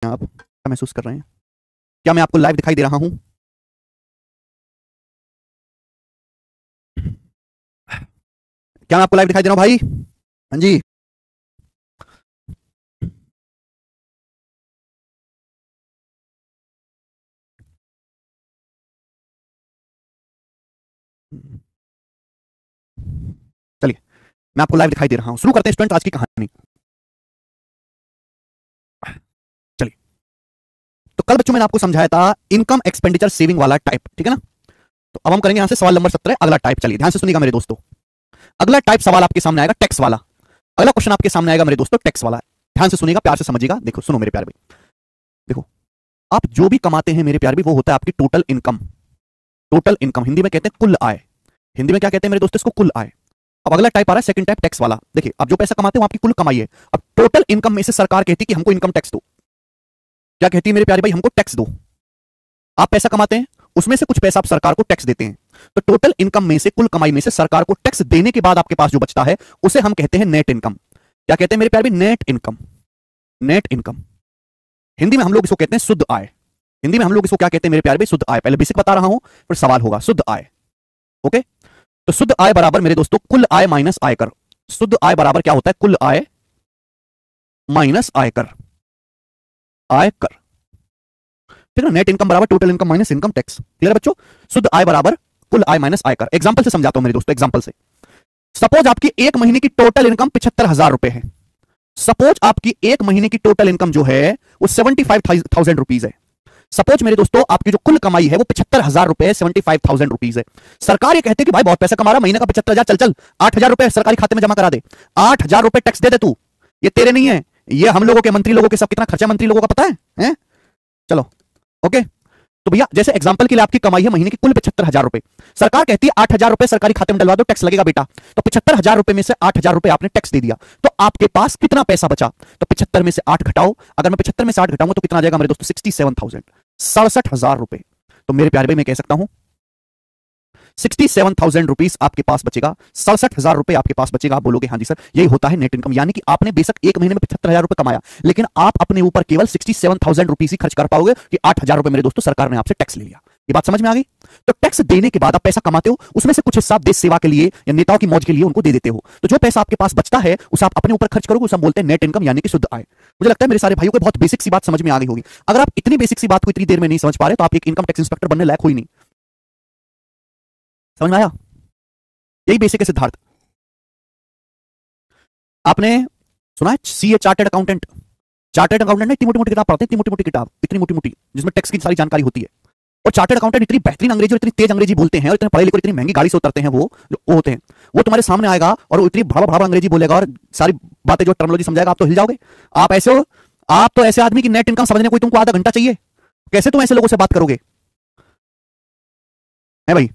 आप क्या महसूस कर रहे हैं? क्या मैं आपको लाइव दिखाई दे रहा हूं? क्या मैं आपको लाइव दिखाई दे रहा हूं भाई? हाँ जी। चलिए, मैं आपको लाइव दिखाई दे रहा हूं। शुरू करते हैं स्टूडेंट आज की कहानी। चलिए, तो कल बच्चों मैंने आपको समझाया था इनकम एक्सपेंडिचर सेविंग वाला टाइप, ठीक है ना? तो अब हम करेंगे यहां से सवाल नंबर 17, अगला टाइप। चलिए ध्यान से सुनिएगा मेरे दोस्तों। अगला टाइप सवाल आपके सामने आएगा टैक्स वाला। अगला क्वेश्चन आपके सामने आएगा मेरे दोस्तों टैक्स वाला। ध्यान से सुनिएगा, प्यार से समझिएगा। देखो, सुनो मेरे प्यारे भाई। देखो, आप जो भी कमाते हैं मेरे प्यारे भाई, वो होता है आपकी total income. Total income Hindi में कहते हैं कुल आय। हिंदी में क्या कहते हैं मेरे दोस्तों? इसको कुल आय। अब अगला टाइप आ रहा है सेकंड टाइप, टैक्स वाला। देखिए, आप जो पैसा कमाते हो आपकी कुल कमाई है। अब टोटल इनकम में से सरकार कहती है कि हमको इनकम टैक्स दो। क्या कहती है मेरे प्यारे भाई? हमको टैक्स दो। आप पैसा कमाते हैं, उसमें से कुछ पैसा आप सरकार को टैक्स देते हैं। तो टोटल इनकम में से, कुल कमाई में से सरकार को टैक्स देने के बाद आपके पास जो बचता है उसे हम कहते हैं नेट इनकम। क्या कहते हैं मेरे प्यारे भाई? Net income. Net income Hindi में हम लोग इसको कहते हैं शुद्ध आय। हिंदी में हम लोग इसको क्या कहते हैं मेरे प्यारे भाई? शुद्ध आय। पहले बेसिक बता रहा हूं, फिर सवाल होगा। शुद्ध आय, ओके? तो शुद्ध आय बराबर मेरे दोस्तों कुल आय माइनस आयकर। शुद्ध आय बराबर क्या होता है? कुल आय माइनस आयकर। आयकर, ठीक है? नेट इनकम बराबर total income minus income tax. Clear है बच्चों? शुद्ध आय बराबर कुल आय माइनस आयकर। एग्जांपल से समझाता हूं मेरे दोस्तों, एग्जांपल से। सपोज आपकी एक महीने की टोटल इनकम 75,000 रुपए है। सपोज आपकी एक महीने की टोटल इनकम जो है वो 75,000 रुपीज है। सपोज मेरे दोस्तों आपकी जो कुल कमाई है वो 75,000 रुपए है, 75,000 रुपीज है। सरकार ये कहते हैं कि भाई बहुत पैसा कमा रहा, महीने का 75,000, चल चल 8,000 रुपए सरकारी खाते में जमा करा दे। 8,000 रुपए टैक्स दे दे तू। ये तेरे नहीं है, ये हम लोगों के, मंत्री लोगों के। सब कितना खर्चा मंत्री लोगों का पता है? चलो, ओके। तो भैया जैसे एग्जांपल के लिए आपकी कमाई है महीने की कुल 75,000 रुपए। सरकार कहती है 8,000 रुपए सरकारी खाते में डलवा दो, टैक्स लगेगा बेटा। तो 75,000 रुपए में से 8,000 रुपए आपने टैक्स दे दिया, तो आपके पास कितना पैसा बचा? तो 75 में से 8 घटाओ। अगर मैं 75 में से 8 घटाऊंगा तो कितना आ जाएगा मेरे दोस्तों? 67,000, 67,000 रुपए। तो मेरे प्यारे भाई मैं कह सकता हूं 67,000 रुपीज आपके पास बचेगा, 67,000 रुपए आपके पास बचेगा। आप बोलोगे हाँ जी सर, यही होता है नेट इनकम। यानी कि आपने बेशक एक महीने में 75,000 रुपए कमाया, लेकिन आप अपने ऊपर केवल 67,000 रुपीज ही खर्च कर पाओगे कि 8,000 रुपए मेरे दोस्तों सरकार ने आपसे टैक्स ले लिया। ये बात समझ में आ गई? तो टैक्स देने के बाद आप पैसा कमाते हो, उसमें से कुछ हिस्सा आप देश सेवा के लिए या नेताओं की मौज के लिए उनको दे देते हो। तो जो पैसा आपके पास बचता है उसे आप अपने ऊपर खर्च करोगे, उसे हम बोलते हैं नेट इनकम, यानी कि शुद्ध आय। मुझे लगता है मेरे सारे भाइयों को बहुत बेसिक सी बात समझ में आ गई होगी। अगर आप इतनी बेसिक सी बात को इतनी देर में नहीं समझ पा रहे तो आप एक इनकम टैक्स इंस्पेक्टर बनने लायक हो ही नहीं। समझ में आया? यही बेसिक है सिद्धार्थ। आपने सुना है CA, chartered accountant? Chartered accountant ने इतनी मोटी मोटी किताब पढ़ते हैं, इतनी मोटी मोटी किताब, इतनी मोटी मोटी, जिसमें टैक्स की सारी जानकारी होती है। और चार्टर्ड अकाउंटेंट इतनी बेहतरीन अंग्रेजी और इतनी तेज अंग्रेजी बोलते हैं, और इतने पढ़े लिखे, इतनी महंगी गाड़ी से उतरते हैं, वो जो होते हैं, वो तुम्हारे सामने आएगा और वो इतनी भाड़ा भाड़ा अंग्रेजी बोलेगा और सारी बातें जो टर्मिनोलॉजी समझाएगा, आप तो हिल जाओगे। आप ऐसे हो, आप तो ऐसे आदमी की नेट इनकम समझने कोई तुमको आधा घंटा चाहिए। कैसे तुम ऐसे लोगों से बात करोगे? है भाई?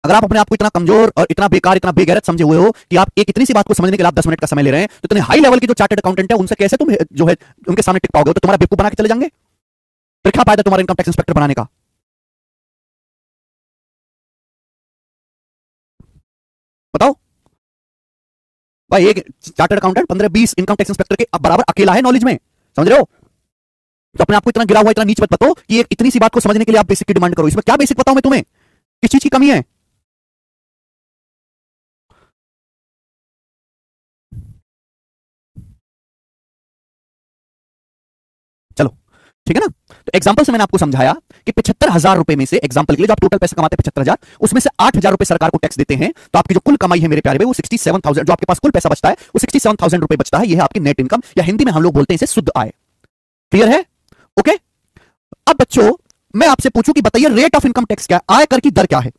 अगर आप अपने आप को इतना कमजोर और इतना बेकार, इतना बेगैरत समझे हुए हो कि आप एक इतनी सी बात को समझने के लिए आप 10 मिनट का समय ले रहे हैं, तो इतने हाई लेवल के जो चार्टर्ड अकाउंटेंट है उनसे कैसे तुम जो है उनके सामने टिक पाओगे? तो तुम्हारा बेवकूफ बना के चले जाएंगे। फिर क्या फायदा तुम्हारा इनकम टैक्स इंस्पेक्टर बनाने का? बताओ भाई, एक chartered accountant 15-20 income tax inspector के बराबर अकेला है नॉलेज में, समझ रहे हो? तो अपने आप को इतना गिरा हुआ, इतना नीच मत बताओ कि एक इतनी सी बात को समझने के लिए आप बेसिक की डिमांड करो। इसमें क्या बेसिक बताऊं मैं तुम्हें? किस चीज की कमी है? चलो ठीक है ना? तो एग्जांपल से मैंने आपको समझाया कि 75,000 रुपए में से, एग्जांपल के लिए, जो आप टोटल पैसा कमाते हैं 75,000, उसमें से 8,000 रुपए सरकार को टैक्स देते हैं, तो आपकी जो कुल कमाई है मेरे प्यारे भाई वो 67,000, जो आपके पास कुल पैसा बचता है वो 67,000 रुपए बचता है। ये है आपकी नेट इनकम, या हिंदी में हम लोग बोलते हैं इसे शुद्ध आय। क्लियर है? ओके। अब बच्चों मैं आपसे पूछूं कि बताइए रेट ऑफ इनकम टैक्स क्या है, आयकर की दर क्या है?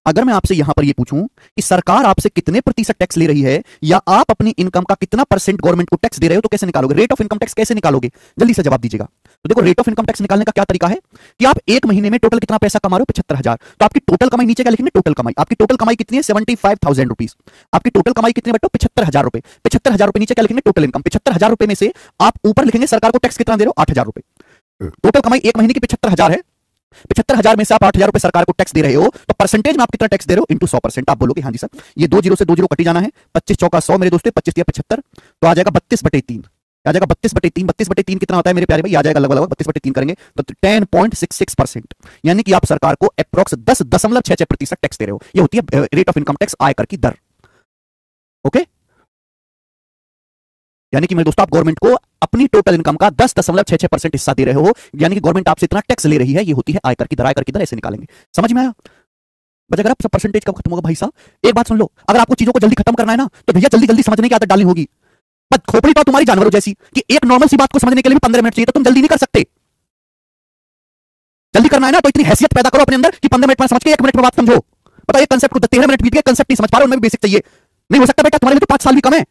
अगर मैं आपसे यहां पर यह पूछूं कि सरकार आपसे कितने प्रतिशत टैक्स ले रही है, या आप अपनी इनकम का कितना परसेंट गवर्नमेंट को टैक्स दे रहे हो, तो कैसे निकालोगे रेट ऑफ इनकम टैक्स? कैसे निकालोगे? जल्दी से जवाब दीजिएगा। तो देखो, रेट ऑफ इनकम टैक्स निकालने का क्या तरीका है कि आप एक महीने में टोटल कितना पैसा कमा रहे हो? 75,000। तो आपकी टोटल कमाई नीचे क्या लिखेंगे? टोटल कमाई। आपकी टोटल कमाई कितनी है? 75,000 रुपीज। आपकी टोटल कमाई कितनी बटो? 75,000 रुपए। 75,000 रुपए नीचे क्या लिखेंगे? Total income. 75,000 रुपए में से आप ऊपर लिखेंगे सरकार को टैक्स कितना दे रहे हो? 8,000 रुपए। टोटल कमाई एक महीने की 75,000 है। 75,000 में से आप 8,000 रुपए सरकार को टैक्स दे रहे हो, तो परसेंटेज में आप कितना टैक्स दे रहे हो? इंटू 100%। आप बोलोगे हाँ जी सर, ये 2 जीरो से 2 जीरो कटी जाना है, 25 चौका 100 मेरे दोस्तों, 25 या 75, तो आ जाएगा 32/3। आ जाएगा 32/3। 32/3 कितना होता है मेरे प्यारे भाई? आ जाएगा लगभग 32/3 करेंगे तो 10.66%, यानी कि आप सरकार को अप्रोक्स 10.66% टैक्स दे रहे हो। ये होती है रेट ऑफ इनकम टैक्स, आयकर की दर। ओके, यानी कि मेरे दोस्तों आप गवर्नमेंट को अपनी टोटल इनकम का 10.66% हिस्सा दे रहे हो, यानी कि गवर्नमेंट आपसे इतना टैक्स ले रही है। ये होती है आयकर की दर। आयकर की दर ऐसे निकालेंगे, समझ में आया? बस अगर आप सब परसेंटेज कब खत्म होगा भाई साहब? एक बात सुन लो, अगर आपको चीजों को जल्दी खत्म करना है ना, तो भैया जल्दी जल्दी समझने की आदत डालनी होगी। बस खोपड़ी तो तुम्हारी जानवरों जैसी कि एक नॉर्मल सी बात को समझने के लिए भी 15 मिनट चाहिए, तो तुम जल्दी नहीं कर सकते। जल्दी करना है ना तो इतनी हैसियत पैदा करो अपने अंदर कि 15 मिनट में समझ के 1 मिनट में बात समझो। बताओ एक कंसेप्ट को 13 मिनट बीत गए, कंसेप्ट नहीं समझ पा रहे, उनमें भी बेसिक चाहिए। नहीं हो सकता बेटा, तुम्हारे लिए तो 5 साल भी कम है।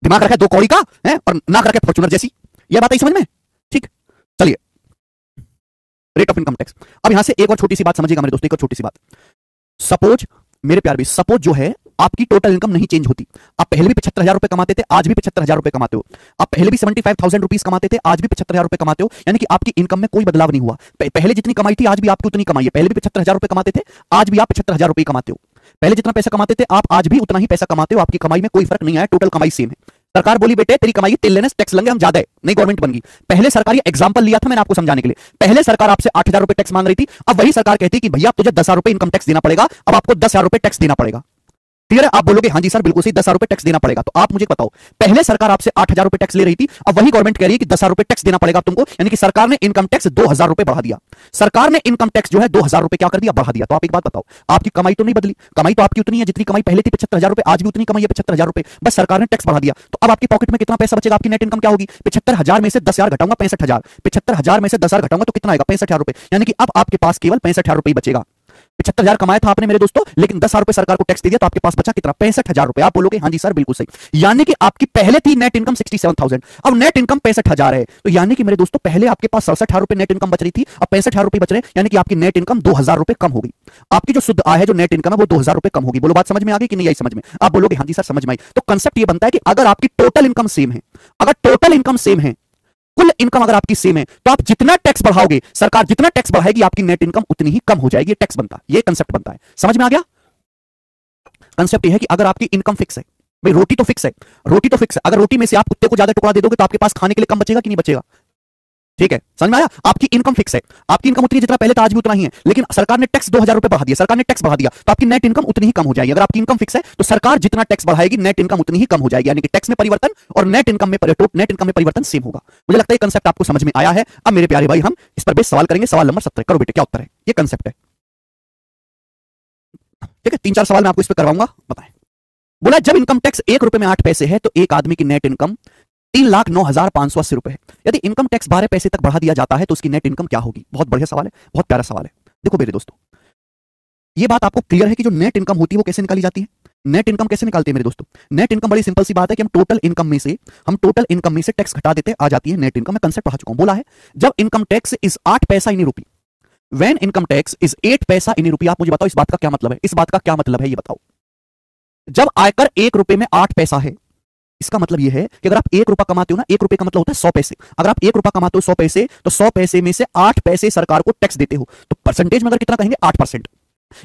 दिमाग रखा है 2 कौड़ी का है और नाक रखे फॉर्च्यूनर जैसी। यह बात आई समझ में? ठीक, चलिए रेट ऑफ इनकम टैक्स। अब यहां से एक और छोटी सी बात समझिएगा मेरे दोस्तों, एक और छोटी सी बात। सपोज मेरे प्यार भी, सपोज जो है आपकी टोटल इनकम नहीं चेंज होती। आप पहले भी 75,000 रुपए कमाते थे, आज भी 75,000 रुपए कमाते हो। आप पहले भी 75,000 रुपीज कमाते थे, आज भी 75,000 रुपए कमाते हो, यानी कि आपकी इनकम में कोई बदलाव नहीं हुआ। पहले जितनी कमाई थी आज भी आपकी उतनी कमाई है। पहले भी 75,000 रुपए कमाते थे, आज भी आप 75,000 रुपए कमाते हो। पहले जितना पैसा कमाते थे आप आज भी उतना ही पैसा कमाते हो। आपकी कमाई में कोई फर्क नहीं आया, टोटल कमाई सेम है। सरकार बोली बेटे तेरी कमाई तेल लेने टैक्स लेंगे हम ज्यादा है, नई गवर्नमेंट बन गई। पहले सरकार ये एग्जांपल लिया था मैंने आपको समझाने के लिए। पहले सरकार आपसे 8,000 रुपए टैक्स मांग रही थी, अब वही सरकार कहती कि भैया तुझे 10,000 रुपए इनकम टैक्स देना पड़ेगा, अब आपको 10,000 रुपए टैक्स देना पड़ेगा। क्लियर है? आप बोलोगे हाँ जी सर बिल्कुल सही, 10,000 रुपए टैक्स देना पड़ेगा। तो आप मुझे बताओ, पहले सरकार आपसे 8,000 रुपए टैक्स ले रही थी, अब वही गवर्नमेंट कह रही है कि 10,000 रुपए टैक्स देना पड़ेगा तुमको, यानी कि सरकार ने इनकम टैक्स 2,000 रुपए बढ़ा दिया। सरकार ने इनकम टैक्स जो है 2,000 रुपए क्या कर दिया? बढ़ा दिया। तो आप एक बात बताओ, आपकी कमाई तो नहीं बदली, कमाई तो आपकी उतनी है जितनी कमाई पहले थी 75,000 रुपए, आज भी उतनी कमाई है 75,000 रुपए, बस सरकार ने टैक्स बढ़ा दिया। तो अब आपकी पॉकेट में कितना पैसा बचेगा? आपकी नेट इनकम क्या होगी? 75,000 में से 10,000 घटाऊंगा 65,000, 75,000 में से 10,000 घटाऊंगा तो कितना आएगा? 65,000 रुपए, यानी कि अब आपके पास केवल 65,000 रुपए बचेगा। 75,000 कमाया था आपने मेरे दोस्तों, लेकिन 10,000 रुपए सरकार को टैक्स दे दिया, तो आपके पास बचा कितना? 65,000 रुपए। आप बोलोगे हाँ जी सर बिल्कुल सही, यानी कि आपकी पहले थी नेट इनकम 67,000, अब नेट इनकम 65,000 है। तो यानी कि मेरे दोस्तों पहले आपके पास 67,000 रुपए नेट इनकम बच रही थी, अब 65,000 रुपए बच रहे हैं, यानी कि आपकी नेट इनकम 2,000 रुपए कम हो गई। आपकी जो शुद्ध आय है, जो नेट इनकम है, वो 2,000 रुपए कम होगी। बोलो बात समझ में आ गई कि नहीं आई समझ में? आप बोलोगे हाँ जी सर समझ में आई। तो कंसेप्ट ये बनता है कि अगर आपकी टोटल इनकम सेम है, अगर टोटल इनकम सेम है, कुल इनकम अगर आपकी सेम है, तो आप जितना टैक्स बढ़ाओगे, सरकार जितना टैक्स बढ़ाएगी, आपकी नेट इनकम उतनी ही कम हो जाएगी। ये टैक्स बनता है, ये कंसेप्ट बनता है। समझ में आ गया? कंसेप्ट ये है कि अगर आपकी इनकम फिक्स है, भाई रोटी तो फिक्स है, रोटी तो फिक्स है, अगर रोटी में से आप कुत्ते को ज्यादा टुकड़ा दे दोगे तो आपके पास खाने के लिए कम बचेगा कि नहीं बचेगा? ठीक है, समझ में आया? आपकी इनकम फिक्स है, आपकी इनकम उतनी जितना पहले था आज भी उतना ही है, लेकिन सरकार ने टैक्स 2,000 रुपए बढ़ा दिया, सरकार ने टैक्स बढ़ा दिया, तो आपकी नेट इनकम उतनी ही कम हो जाएगी। अगर आपकी इनकम फिक्स है तो सरकार जितना टैक्स बढ़ाएगी नेट इनकम उतनी ही कम हो जाएगी, यानी कि टैक्स में परिवर्तन और नेट इनकम में परिवर्तन सेम होगा। मुझे लगता है कंसेप्ट आपको समझ में आया है। अब मेरे प्यारे भाई हम इस पर बेस सवाल करेंगे। सवाल नंबर 17 करो बेटे, क्या उत्तर है? ये कंसेप्ट है, ठीक है। 3-4 सवाल मैं आपको इस पर करवाऊंगा, बताएं। बोला जब इनकम टैक्स 1 रुपए में 8 पैसे है तो एक आदमी की नेट इनकम 3,09,580 रुपए है। यदि इनकम टैक्स 12 पैसे तक बढ़ा दिया जाता है तो उसकी नेट इनकम क्या होगी? बहुत बढ़िया सवाल है, बहुत प्यारा सवाल है। देखो मेरे दोस्तों, ये बात आपको क्लियर है कि जो नेट इनकम होती है वो कैसे निकाली जाती है? नेट इनकम कैसे निकालते हैं मेरे दोस्तों? नेट इनकम बड़ी सिंपल सी बात है कि हम टोटल इनकम में से टैक्स घटा देते, आ जाती है नेट इनकम। मैं कंसेप्ट पढ़ा चुका हूं, बोला है जब इनकम टैक्स इज 8 पैसा इन रुपी, व्हेन इनकम टैक्स इज 8 पैसा इन रुपी। आप मुझे बताओ इस बात का क्या मतलब है? इस बात का क्या मतलब है ये बताओ। जब आयकर 1 रुपए में 8 पैसा है, इसका मतलब यह है कि अगर आप 1 रुपया कमाते हो ना, 1 रुपए का मतलब होता है 100 पैसे। अगर आप 1 रुपया कमाते हो 100 पैसे, तो 100 पैसे में से 8 पैसे सरकार को टैक्स देते हो, तो परसेंटेज में अगर कितना कहेंगे? 8%।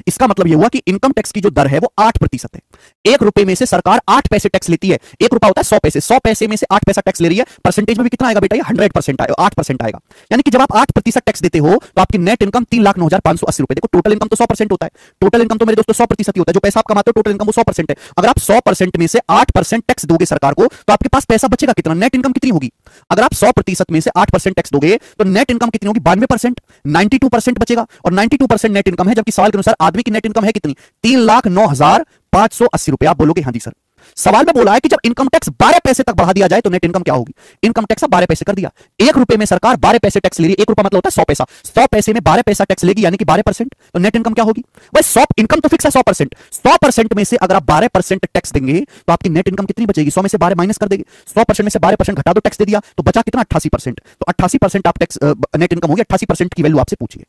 इसका मतलब यह हुआ कि इनकम टैक्स की जो दर है वो 8% है। 1 रुपए में से सरकार 8 पैसे टैक्स लेती है। 1 रुपया होता है 100 पैसे, 100 पैसे में से 8 पैसा टैक्स ले रही है। परसेंटेज में भी कितना आएगा बेटा? ये 100% आएगा, 8% आएगा। यानी कि जब आप 8% टैक्स देते हो तो आपकी नेट इनकम 3,09,580 रुपए। देखो टोटल इनकम तो 100% होता है, टोटल इनकम तो मेरे दोस्तों 100% ही होता है। जो पैसा आप कमाते हो टोटल इनकम वो 100% है। अगर आप 100% में से 8% टैक्स दोगे सरकार को तो आपके पास पैसा बचेगा कितना? नेट इनकम कितनी होगी? अगर आप 100% में से 8% टैक्स दोगे तो नेट इनकम कितनी होगी? 92%, 92% बचेगा। और 92% नेट इनकम है, जबकि सवाल के अनुसार आदमी की नेट इनकम है कितनी? 3,09,580 रुपए। आप बोलोगे हाँ जी सर। सवाल में बोला है कि जब इनकम टैक्स 12 पैसे तक बढ़ा दिया जाए तो नेट इनकम क्या होगी? इनकम टैक्स 12 पैसे कर दिया, 1 रुपए में सरकार 12 पैसे टैक्स ले रही है। 1 रुपया मतलब होता है 100 पैसा, 100 पैसे में 12 पैसा टैक्स लेगी, यानी कि 12%। तो नेट इनकम क्या होगी? भाई 100 इनकम तो फिक्स है 100%, 100% में से अगर आप 12% टैक्स देंगे तो आपकी नेट इनकम कितनी बचेगी? 100 में से 12 माइनस कर देंगे, 100% में से 12% घटा दो, टैक्स दे दिया, तो बचा कितना? 88%। तो 88% आप टैक्स नेट इनकम होगी। 88% की वैल्यू आपसे पूछिए।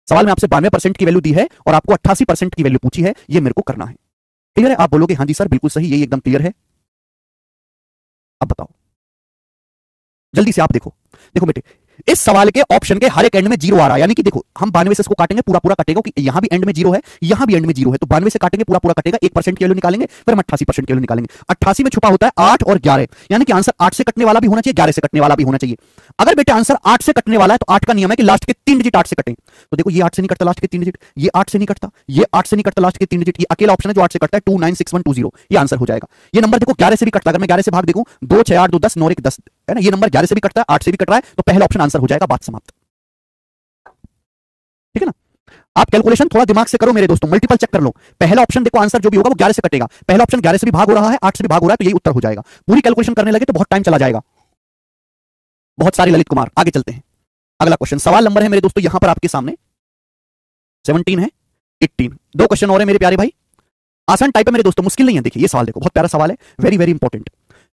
सवाल में आपसे 92% की वैल्यू दी है और आपको 88% की वैल्यू पूछी है, ये मेरे को करना है। क्लियर है? आप बोलोगे हाँ जी सर बिल्कुल सही, ये एकदम क्लियर है। अब बताओ जल्दी से, आप देखो, देखो बेटे, इस सवाल के ऑप्शन के हर एक एंड में जीरो आ रहा है, यानी कि देखो हम 92 से इसको काटेंगे, पूरा पूरा कटेगा कि यहां भी एंड में जीरो है, यहां भी एंड में जीरो है, तो 92 से काटेंगे पूरा पूरा कटेगा, 1% की वैल्यू निकालेंगे, फिर हम 88% की वैल्यू निकालेंगे। 88 में छुपा होता है 8 और 11, यानी कि आंसर 8 से कटने वाला भी होना चाहिए, 11 से कटने वाला भी होना चाहिए। अगर बेटे आंसर 8 से कटने वाला है तो 8 का नियम है कि लास्ट के 3 डिजिट 8 से कटें। तो देखो ये 8 से नहीं कटता लास्ट के 3 डिजिट, ये 8 से नहीं कटता, ये 8 से नहीं कटता लास्ट के 3 डिजिट, ये अकेला ऑप्शन है जो 8 से कटता है, 296120, ये आंसर हो जाएगा। ये नंबर देखो 11 से भी कटता है, अगर मैं 11 से भाग देखूं 2 6 8 2 10 9 1 10 है ना, ये नंबर 11 से भी कटता है, 8 से भी कट रहा है, तो पहला ऑप्शन आंसर हो जाएगा, बात समाप्त। ठीक है ना, आप कैलकुलेशन थोड़ा दिमाग से करो मेरे दोस्तों, मल्टीपल चेक कर लो। पहला ऑप्शन देखो आंसर जो भी होगा वो 11 से कटेगा, पहला ऑप्शन 11 से भी भाग हो रहा है, 8 से भी भाग हो रहा है, तो यही उत्तर हो जाएगा। पूरी कैलकुलेशन करने लगे तो बहुत टाइम चला जाएगा, बहुत सारे ललित कुमार। आगे चलते हैं, अगला क्वेश्चन सवाल नंबर है मेरे दोस्तों यहां पर आपके सामने 17 है, 18, दो क्वेश्चन और है मेरे प्यारे भाई, आसान टाइप है मेरे दोस्तों, मुश्किल नहीं है। देखिए ये सवाल देखो, बहुत प्यारा सवाल है, वेरी वेरी इंपॉर्टेंट।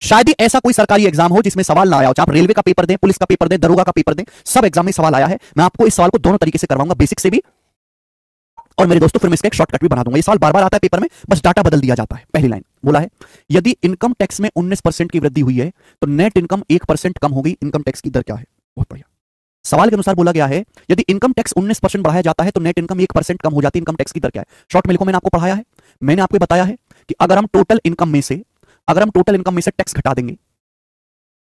शायद ही ऐसा कोई सरकारी एग्जाम हो जिसमें सवाल ना आया हो, चाहे आप रेलवे का पेपर दें, पुलिस का पेपर दें, दरोगा का पेपर दें, सब एग्जाम में सवाल आया है। मैं आपको इस सवाल को दोनों तरीके से करवाऊंगा, बेसिक से भी, और मेरे दोस्तों फिर मैं इसका एक शॉर्टकट भी बना दूंगा। ये सवाल बार बार आता है पेपर में, बस डाटा बदल दिया जाता है। पहली लाइन बोला है, यदि इनकम टैक्स में 19% की वृद्धि हुई है तो नेट इनकम 1% कम होगी, इनकम टैक्स की दर क्या है? बहुत बढ़िया। सवाल के अनुसार बोला गया है यदि इनकम टैक्स 19% बढ़ाया जाता है तो नेट इनकम 1% कम हो जाती है, इनकम टैक्स की दर क्या है? शॉर्ट में लिखो, मैंने आपको पढ़ाया है, मैंने आपको बताया है कि अगर हम टोटल इनकम में से टैक्स घटा देंगे,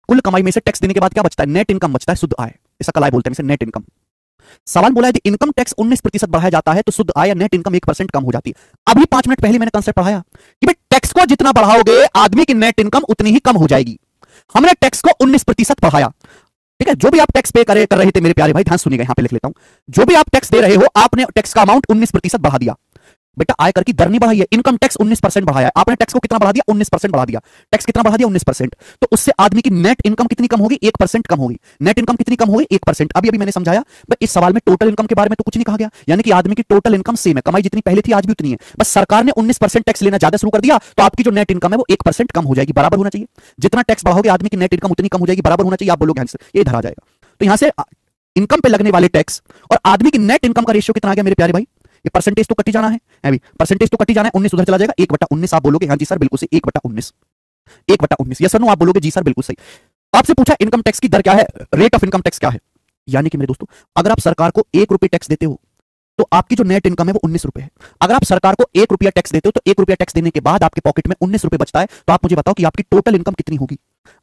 कुल कमाई में से टैक्स देने के बाद क्या बचता है? नेट इनकम बचता है, शुद्ध आय, इसका कलाई बोलते हैं इसे, नेट इनकम। सवाल बोला है यदि इनकम टैक्स 19% बढ़ाया जाता है तो शुद्ध आय या नेट इनकम 1% कम हो जाती है। अभी 5 मिनट पहले मैंने कंसेप्ट पढ़ाया कि भाई टैक्स को जितना बढ़ाओगे आदमी की नेट इनकम उतनी ही कम हो जाएगी। हमने टैक्स को 19% बढ़ाया, ठीक है। जो भी आप टैक्स पे कर रहे थे मेरे प्यारे भाई, ध्यान सुनिएगा, यहां पे लिख लेता हूं, जो भी आप टैक्स दे रहे हो आपने टैक्स का अमाउंट 19% बढ़ा दिया। बेटा आयकर की दर नहीं बढ़ाई है, इनकम टैक्स 19% बढ़ाया है, आपने टैक्स को कितना बढ़ा दिया? 19% बढ़ा दिया। टैक्स कितना बढ़ा दिया? 19%। तो उससे आदमी की नेट इनकम कितनी कम होगी? 1% कम होगी। नेट इनकम कितनी कम होगी? 1%। अभी मैंने समझाया, बस इस सवाल में टोटल इनकम के बारे में तो कुछ नहीं कहा गया, यानी कि आदमी की टोटल इनकम सेम है, कमाई जितनी पहले थी आज भी उतनी है, बस सरकार ने 19% टैक्स लेना ज्यादा शुरू कर दिया, तो आपकी जो नेट इनकम है वो 1% कम हो जाएगी, बराबर होना चाहिए। जितना टैक्स बढ़ाओगे आदमी की नेट इनकम उतनी कम हो जाएगी, बराबर होना चाहिए। आप बोलोगे आंसर, ये धरा जाएगा। तो यहां से इनकम पे लगने वाले टैक्स और आदमी की नेट इनकम का रेशियो कितना आ गया मेरे प्यारे भाई? ये परसेंटेज तो कटी जाना है, अभी परसेंटेज तो कटी जाना है, 19 उधर चला जाएगा, 1/19। आप बोलोगे हाँ जी सर बिल्कुल सही, 1/19, 1/19, यस सर नो, आप बोलोगे जी सर बिल्कुल सही। आपसे पूछा इनकम टैक्स की दर क्या है, रेट ऑफ इनकम टैक्स क्या है, यानी कि मेरे दोस्तों अगर आप सरकार को 1 रुपये टैक्स देते हो तो आपकी जो नेट इनकम है वो 19 रुपए है। अगर आप सरकार को 1 रुपया टैक्स देते हो तो 1 रुपया टैक्स देने के बाद आपके पॉकेट में 19 रुपए बचता है, तो आप मुझे बताओ कि आपकी टोटल इनकम कितनी होगी?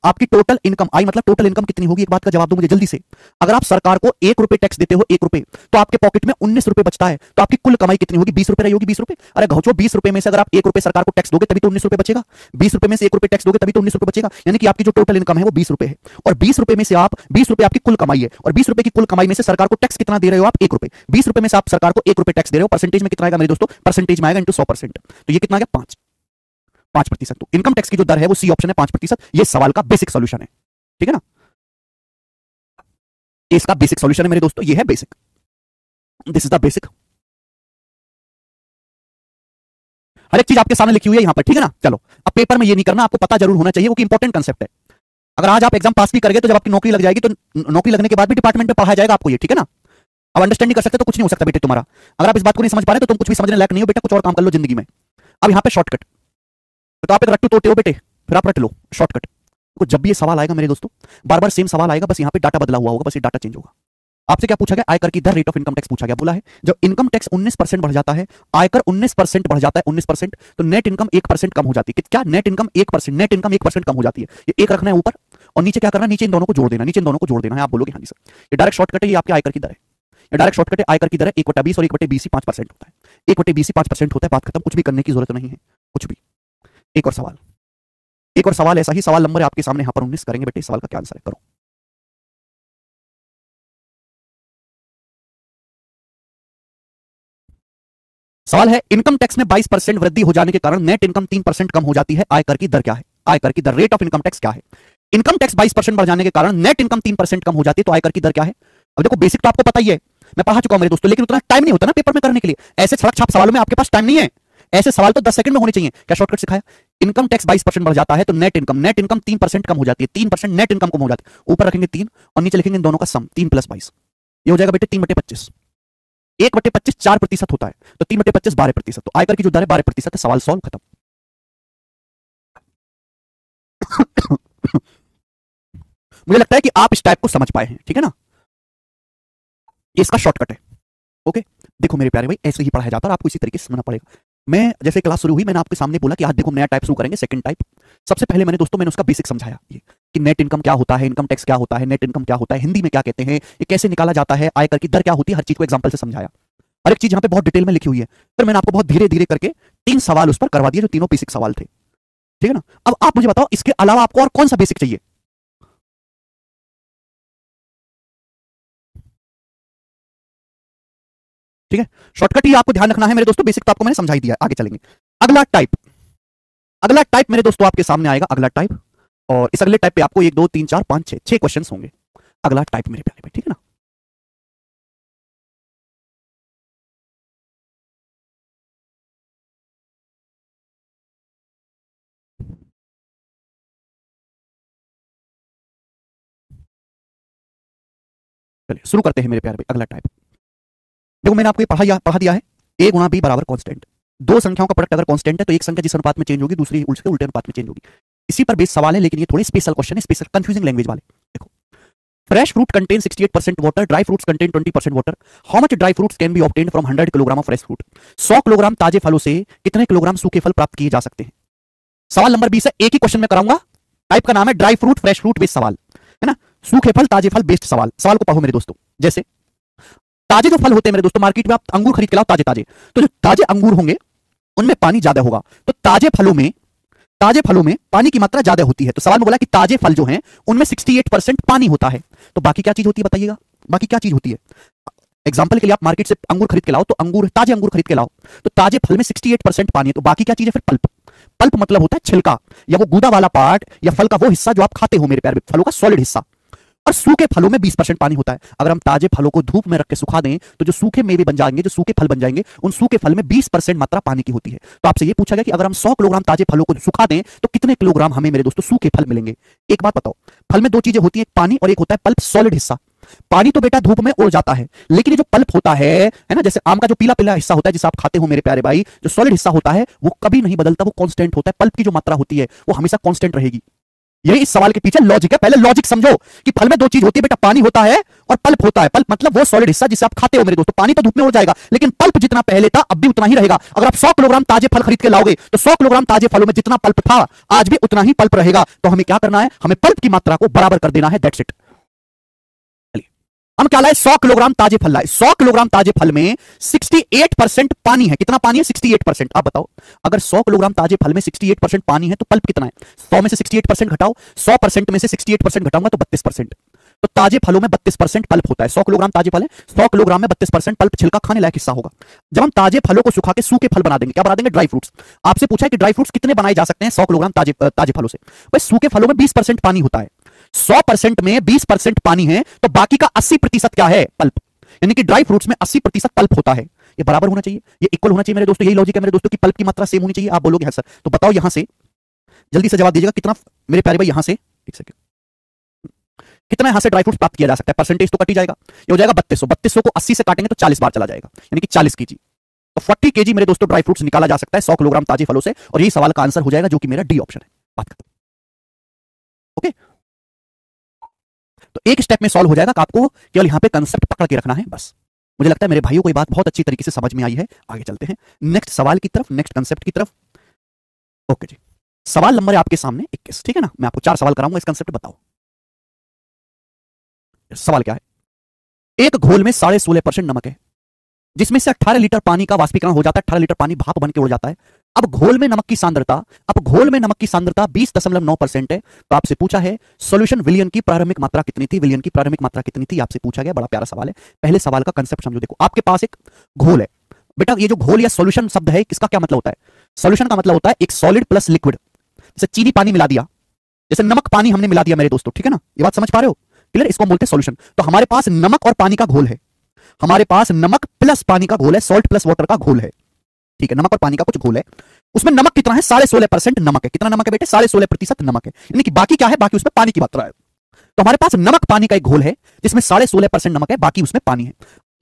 आपकी टोटल इनकम आई मतलब टोटल इनकम कितनी होगी? एक बात का जवाब दो मुझे जल्दी से। अगर आप सरकार को 1 रुपये टैक्स देते हो, 1 रुपये, तो आपके पॉकेट में 19 रुपए बचता है, तो आपकी कुल कमाई कितनी होगी? 20 रुपए रही होगी। 20 रुपए, अरे घोचो 20 रुपए में से अगर आप 1 रुपये सरकार को टैक्स दोगे तभी तो 19 रुपए बचेगा। 20 रुपए में से 1 रुपये टैक्स दोगे तभी तो 19 रुपए बचेगा, यानी कि आपकी जो टोटल इनकम है वो 20 रुपए है। और 20 रुपए में से आप 20 रुपए आपकी कुल कमाई है, और 20 रुपए की कुल कमाई में से सरकार को टैक्स कितना दे रहे हो आप? 1 रुपए। 20 रुपए में से आप सरकार को 1 रुपए टैक्स दे रहे हो, परसेंटेज में कितना आएगा मेरे दोस्तों? परसेंटेज में आएगा इंटू 100%, तो ये कितना आ गया? 5%। तो इनकम टैक्स की जो दर है वो सी ऑप्शन है 5%। ये सवाल का बेसिक सॉल्यूशन है, ठीक है ना, इसका बेसिक सॉल्यूशन है मेरे दोस्तों, ये है basic, this is the basic. हर एक चीज आपके सामने लिखी हुई है यहां पर, ठीक है ना। चलो अब पेपर में ये नहीं करना, आपको पता जरूर होना चाहिए, वो इंपॉर्टेंट कंसेप्ट है। अगर आज आप एग्जाम पास भी करेंगे तो जब आपकी नौकरी लग जाएगी तो नौकरी लगने के बाद भी डिपार्टमेंट में पढ़ाया जाएगा आपको ये, ठीक है ना। अब अंडरस्टैंड नहीं कर सकते तो कुछ नहीं हो सकता बेटे तुम्हारा। अगर आप इस बात को नहीं समझ पा रहे तो तुम कुछ भी समझने लायक नहीं हो बेटा, कुछ और काम कर लो जिंदगी में। अब यहां पे शॉर्टकट, तो आप एक रट्टू तोड़ते हो बेटे, फिर आप रट लो शॉर्टकट। तो जब भी ये सवाल आएगा मेरे दोस्तों, बार बार सेम सवाल आएगा, बस यहां पे डाटा बदला हुआ होगा, बस ये डाटा चेंज होगा। आपसे क्या पूछा गया? आयकर की दर, रेट ऑफ इनकम टैक्स पूछा गया। बोला है जब इनकम टैक्स 19% बढ़ जाता है, आयकर 19% बढ़ जाता है, 19%, तो नेट इनकम 1% कम हो जाती है। क्या? नेट इनकम 1%, नेट इनकम 1% कम हो जाती है। ये एक रखना है ऊपर, और नीचे क्या करना है? नीचे इन दोनों को जोड़ देना, नीचे इन दोनों को जोड़ देना है। आप बोलोगे हाँ जी सर, ये डायरेक्ट शॉर्टकट है, ये आपके आयकर की दर है, ये डायरेक्ट शॉर्टकट है। आयकर की दर है 1/20 और 1/20 5% होता है, 1/20 5% होता है, बात खत्म, कुछ भी करने की जरूरत नहीं है, कुछ भी। एक और सवाल, एक और सवाल ऐसा ही, सवाल नंबर है आपके सामने यहां पर 19 करेंगे बेटे, इस सवाल का क्या आंसर है? करो। सवाल है इनकम टैक्स में 22% वृद्धि हो जाने के कारण नेट इनकम 3% कम हो जाती है, आयकर की दर क्या है? आयकर की दर, रेट ऑफ इनकम टैक्स क्या है? इनकम टैक्स 22% बढ़ जाने के कारण नेट इनकम 3% कम हो जाती है, तो आयकर की दर क्या है? अब देखो बेसिक तो आपको पता ही है, मैं पढ़ा चुका हूं मेरे दोस्तों, लेकिन उतना टाइम नहीं होता ना पेपर में करने के लिए। ऐसे सड़क छाप सवालों में आपके पास टाइम नहीं है, ऐसे सवाल तो 10 सेकंड में होने चाहिए। क्या शॉर्टकट सिखाया? इनकम टैक्स 22% बढ़ जाता है तो नेट इनकम 3% कम हो जाती है, 3% नेट इनकम कम हो जाती है। ऊपर रखेंगे 3 और नीचे लिखेंगे इन दोनों का सम, 3 + 22, ये हो जाएगा बेटे 3/25। 1/25 4% होता है, तो 3/25 12%। तो आयकर की जो दर है 12% है। सवाल सॉल्व, खत्म। मुझे लगता है कि आप इस टाइप को समझ पाए हैं, ठीक है ना। ये इसका शॉर्टकट है। ओके, देखो मेरे प्यारे भाई, ऐसे ही पढ़ाया जाता है और आपको इसी तरीके से समझना पड़ेगा। मैं जैसे क्लास शुरू हुई, मैंने आपके सामने बोला कि आज देखो नया टाइप शुरू करेंगे, सेकंड टाइप। सबसे पहले मैंने दोस्तों उसका बेसिक समझाया, ये कि नेट इनकम क्या होता है, इनकम टैक्स क्या होता है, नेट इनकम क्या होता है, हिंदी में क्या कहते हैं, ये कैसे निकाला जाता है, आयकर की दर क्या होती है, हर चीज को एग्जांपल से समझाया। हर एक चीज यहाँ पे बहुत डिटेल में लिखी हुई है। फिर मैंने आपको बहुत धीरे धीरे करके 3 सवाल उस पर करवा दिए, जो तीनों बेसिक सवाल थे। ठीक है ना। अब आप मुझे बताओ, इसके अलावा आपको और कौन सा बेसिक चाहिए? ठीक है, शॉर्टकट ही आपको ध्यान रखना है मेरे दोस्तों, बेसिक तो आपको मैंने समझा ही दिया, आगे चलेंगे। अगला टाइप, अगला टाइप मेरे दोस्तों आपके सामने आएगा, अगला टाइप। और इस अगले टाइप पे आपको 1 2 3 4 5 6 क्वेश्चन होंगे। अगला टाइप मेरे प्यारे भाई, ठीक है ना। चलिए शुरू करते हैं मेरे प्यारे भाई, अगला टाइप। देखो मैंने आपको ये पढ़ा दिया है, a गुणा b बराबर कांस्टेंट। दो संख्याओं का प्रोडक्ट अगर कांस्टेंट है तो एक संख्या जिस अनुपात में चेंज होगी दूसरी उसके उल्टे अनुपात में चेंज होगी। इसी पर बेस सवाल है, लेकिन ये थोड़े स्पेशल क्वेश्चन है, स्पेशल कंफ्यूजिंग लैंग्वेज वाले। देखो, fresh fruit contain 68% water, dry fruits contain 20% water. How much dry fruits can be obtained from 100 kilogram of fresh fruit? 100 kilogram ताजे फलों से कितने किलोग्राम सूखे फल प्राप्त किए जा सकते हैं? सवाल नंबर 20 है, एक ही क्वेश्चन में कराऊंगा। टाइप का नाम है dry fruit fresh fruit based सवाल, है ना। सूखे फल ताजे फल बेस्ड सवाल। सवाल को पढ़ो मेरे दोस्तों। जैसे ताजे जो फल होते हैं मेरे दोस्तों, मार्केट में आप अंगूर खरीद के लाओ ताजे ताजे, तो जो ताजे अंगूर होंगे उनमें पानी ज्यादा होगा, तो ताजे फलों में पानी की मात्रा ज्यादा होती है। तो सवाल में बोला कि ताजे फल जो हैं उनमें 68% पानी होता है, तो बाकी क्या चीज होती है बताइएगा? बाकी क्या चीज होती है? एग्जाम्पल के लिए आप मार्केट से अंगूर खरीद के लाओ, तो ताजे अंगूर खरीद के लाओ, तो ताजे फल में 68% पानी है, तो बाकी क्या चीज है फिर? पल्प। पल्प मतलब होता है छिलका, या वो गूदा वाला पार्ट, या फल का वो हिस्सा जो आप खाते हो मेरे प्यारे, फलों का सॉलिड हिस्सा। और सूखे फलों में 20% पानी होता है। अगर हम ताजे फलों को धूप में रख के सुखा दें तो जो सूखे मेवे बन जाएंगे, जो सूखे फल बन जाएंगे, उन सूखे फल में 20% मात्रा पानी की होती है। तो आपसे ये पूछा गया कि अगर हम 100 किलोग्राम ताजे फलों को सुखा दें तो कितने किलोग्राम हमें मेरे दोस्तों सूखे फल मिलेंगे? एक बात बताओ, फल में दो चीजें होती है, पानी और एक होता है पल्प, सॉलिड हिस्सा। पानी तो बेटा धूप में उड़ जाता है, लेकिन ये जो पल्प होता है ना, जैसे आम का जो पीला पीला हिस्सा होता है जिसे आप खाते हो मेरे प्यारे भाई, जो सॉलिड हिस्सा होता है वो कभी नहीं बदलता, वो कांस्टेंट होता है। पल्प की जो मात्रा होती है वो हमेशा कांस्टेंट रहेगी। यही इस सवाल के पीछे लॉजिक है। पहले लॉजिक समझो कि फल में दो चीज होती है बेटा, पानी होता है और पल्प होता है। पल्प मतलब वो सॉलिड हिस्सा जिसे आप खाते हो मेरे दोस्तों। पानी तो धूप में उड़ जाएगा, लेकिन पल्प जितना पहले था अब भी उतना ही रहेगा। अगर आप 100 किलोग्राम ताजे फल खरीद के लाओगे तो 100 किलोग्राम ताजे फलों में जितना पल्प था आज भी उतना ही पल्प रहेगा। तो हमें क्या करना है? हमें पल्प की मात्रा को बराबर कर देना है, दैट्स इट। हम क्या लाए? 100 किलोग्राम ताजे फल लाए। 100 किलोग्राम ताजे फल में 68% पानी है। कितना पानी है? 68%। आप बताओ, अगर 100 किलोग्राम ताजे फल में 68% पानी है तो पल्प कितना है? 100 में से 68% घटाओ, 100% में से 68% घटाऊंगा तो 32%। तो ताजे फलों में 32% पल्प होता है। 100 किलोग्राम ताजे फल है, 100 किलोग्राम में 32% पल्प, छिलका खाने लायक हिस्सा होगा। जब हम ताजे फलों को सुखा के सूखे फल बना देंगे, क्या बना देंगे? Dry fruits. आपसे पूछा है कि ड्राई फ्रूट्स कितने बनाए जा सकते हैं 100 किलोग्राम ताजे फलों से? भाई सूखे फलों में 20% पानी होता है। 100% में 20% पानी है, तो बाकी का 80% क्या है? पल्प। यानी कि ड्राई फ्रूट्स में 80% पल्प होता है। ये बराबर होना चाहिए, ये इक्वल होना चाहिए मेरे दोस्तों। यही लॉजिक है मेरे दोस्तों कि पल्प की मात्रा सेम होनी चाहिए। आप बोलोगे हाँ सर, तो बताओ यहां से जल्दी से जवाब दीजिएगा, कितना मेरे प्यारे भाई यहां से, एक सेकंड, कितना यहां से ड्राई फ्रूट्स प्राप्त किया जा सकता है? परसेंटेज तो कट ही जाएगा, ये हो जाएगा 3200। 3200 को 80 से काटेंगे तो 40 बार चला जाएगा, यानी कि 40 केजी। तो 40 केजी मेरे दोस्तों ड्राई फ्रूट्स निकाला जा सकता है 100 किलोग्राम ताजे फलों से, और यही सवाल का आंसर हो जाएगा, जो कि मेरा डी ऑप्शन है। बात खत्म। ओके, तो एक स्टेप में सॉल्व हो जाएगा। आपको केवल यहां पे कंसेप्ट पकड़ के रखना है बस। मुझे लगता है मेरे भाइयों को ये बात बहुत अच्छी तरीके से समझ में आई है। आगे चलते हैं नेक्स्ट सवाल की तरफ, नेक्स्ट कंसेप्ट की तरफ। ओके जी, सवाल नंबर है आपके सामने 21, ठीक है ना। मैं आपको 4 सवाल कराऊंगा, इस कंसेप्ट बताओ। सवाल क्या है? एक घोल में 16.5% नमक है, जिसमें से 18 लीटर पानी का वाष्पीकरण हो जाता है। 18 लीटर पानी भाप बन के उड़ जाता है। अब घोल में नमक की सांद्रता 20.9% है। तो आपसे पूछा है सॉल्यूशन विलियन की प्रारंभिक मात्रा कितनी थी? विलियन की प्रारंभिक मात्रा कितनी थी आपसे पूछा गया। बड़ा प्यारा सवाल है। पहले सवाल का कंसेप्ट समझो। देखो, आपके पास एक घोल है बेटा। ये जो घोल या सॉल्यूशन शब्द है, इसका क्या मतलब होता है? सॉल्यूशन का मतलब होता है एक सॉलिड प्लस लिक्विड। जैसे चीनी पानी मिला दिया, जैसे नमक पानी हमने मिला दिया मेरे दोस्तों, ठीक है ना। ये बात समझ पा रहे हो? क्लियर? इसको बोलते हैं सॉल्यूशन। तो हमारे पास नमक और पानी का घोल है, हमारे पास नमक प्लस पानी का घोल है, सॉल्ट प्लस वाटर का घोल है, ठीक है। नमक और पानी का कुछ घोल है, उसमें नमक कितना है? 16.5% नमक है। कितना नमक है बेटे? 16.5% नमक है। यानी कि बाकी क्या है? बाकी उसमें पानी की मात्रा है। तो हमारे पास नमक पानी का एक घोल है जिसमें 16.5% नमक है, बाकी उसमें पानी है।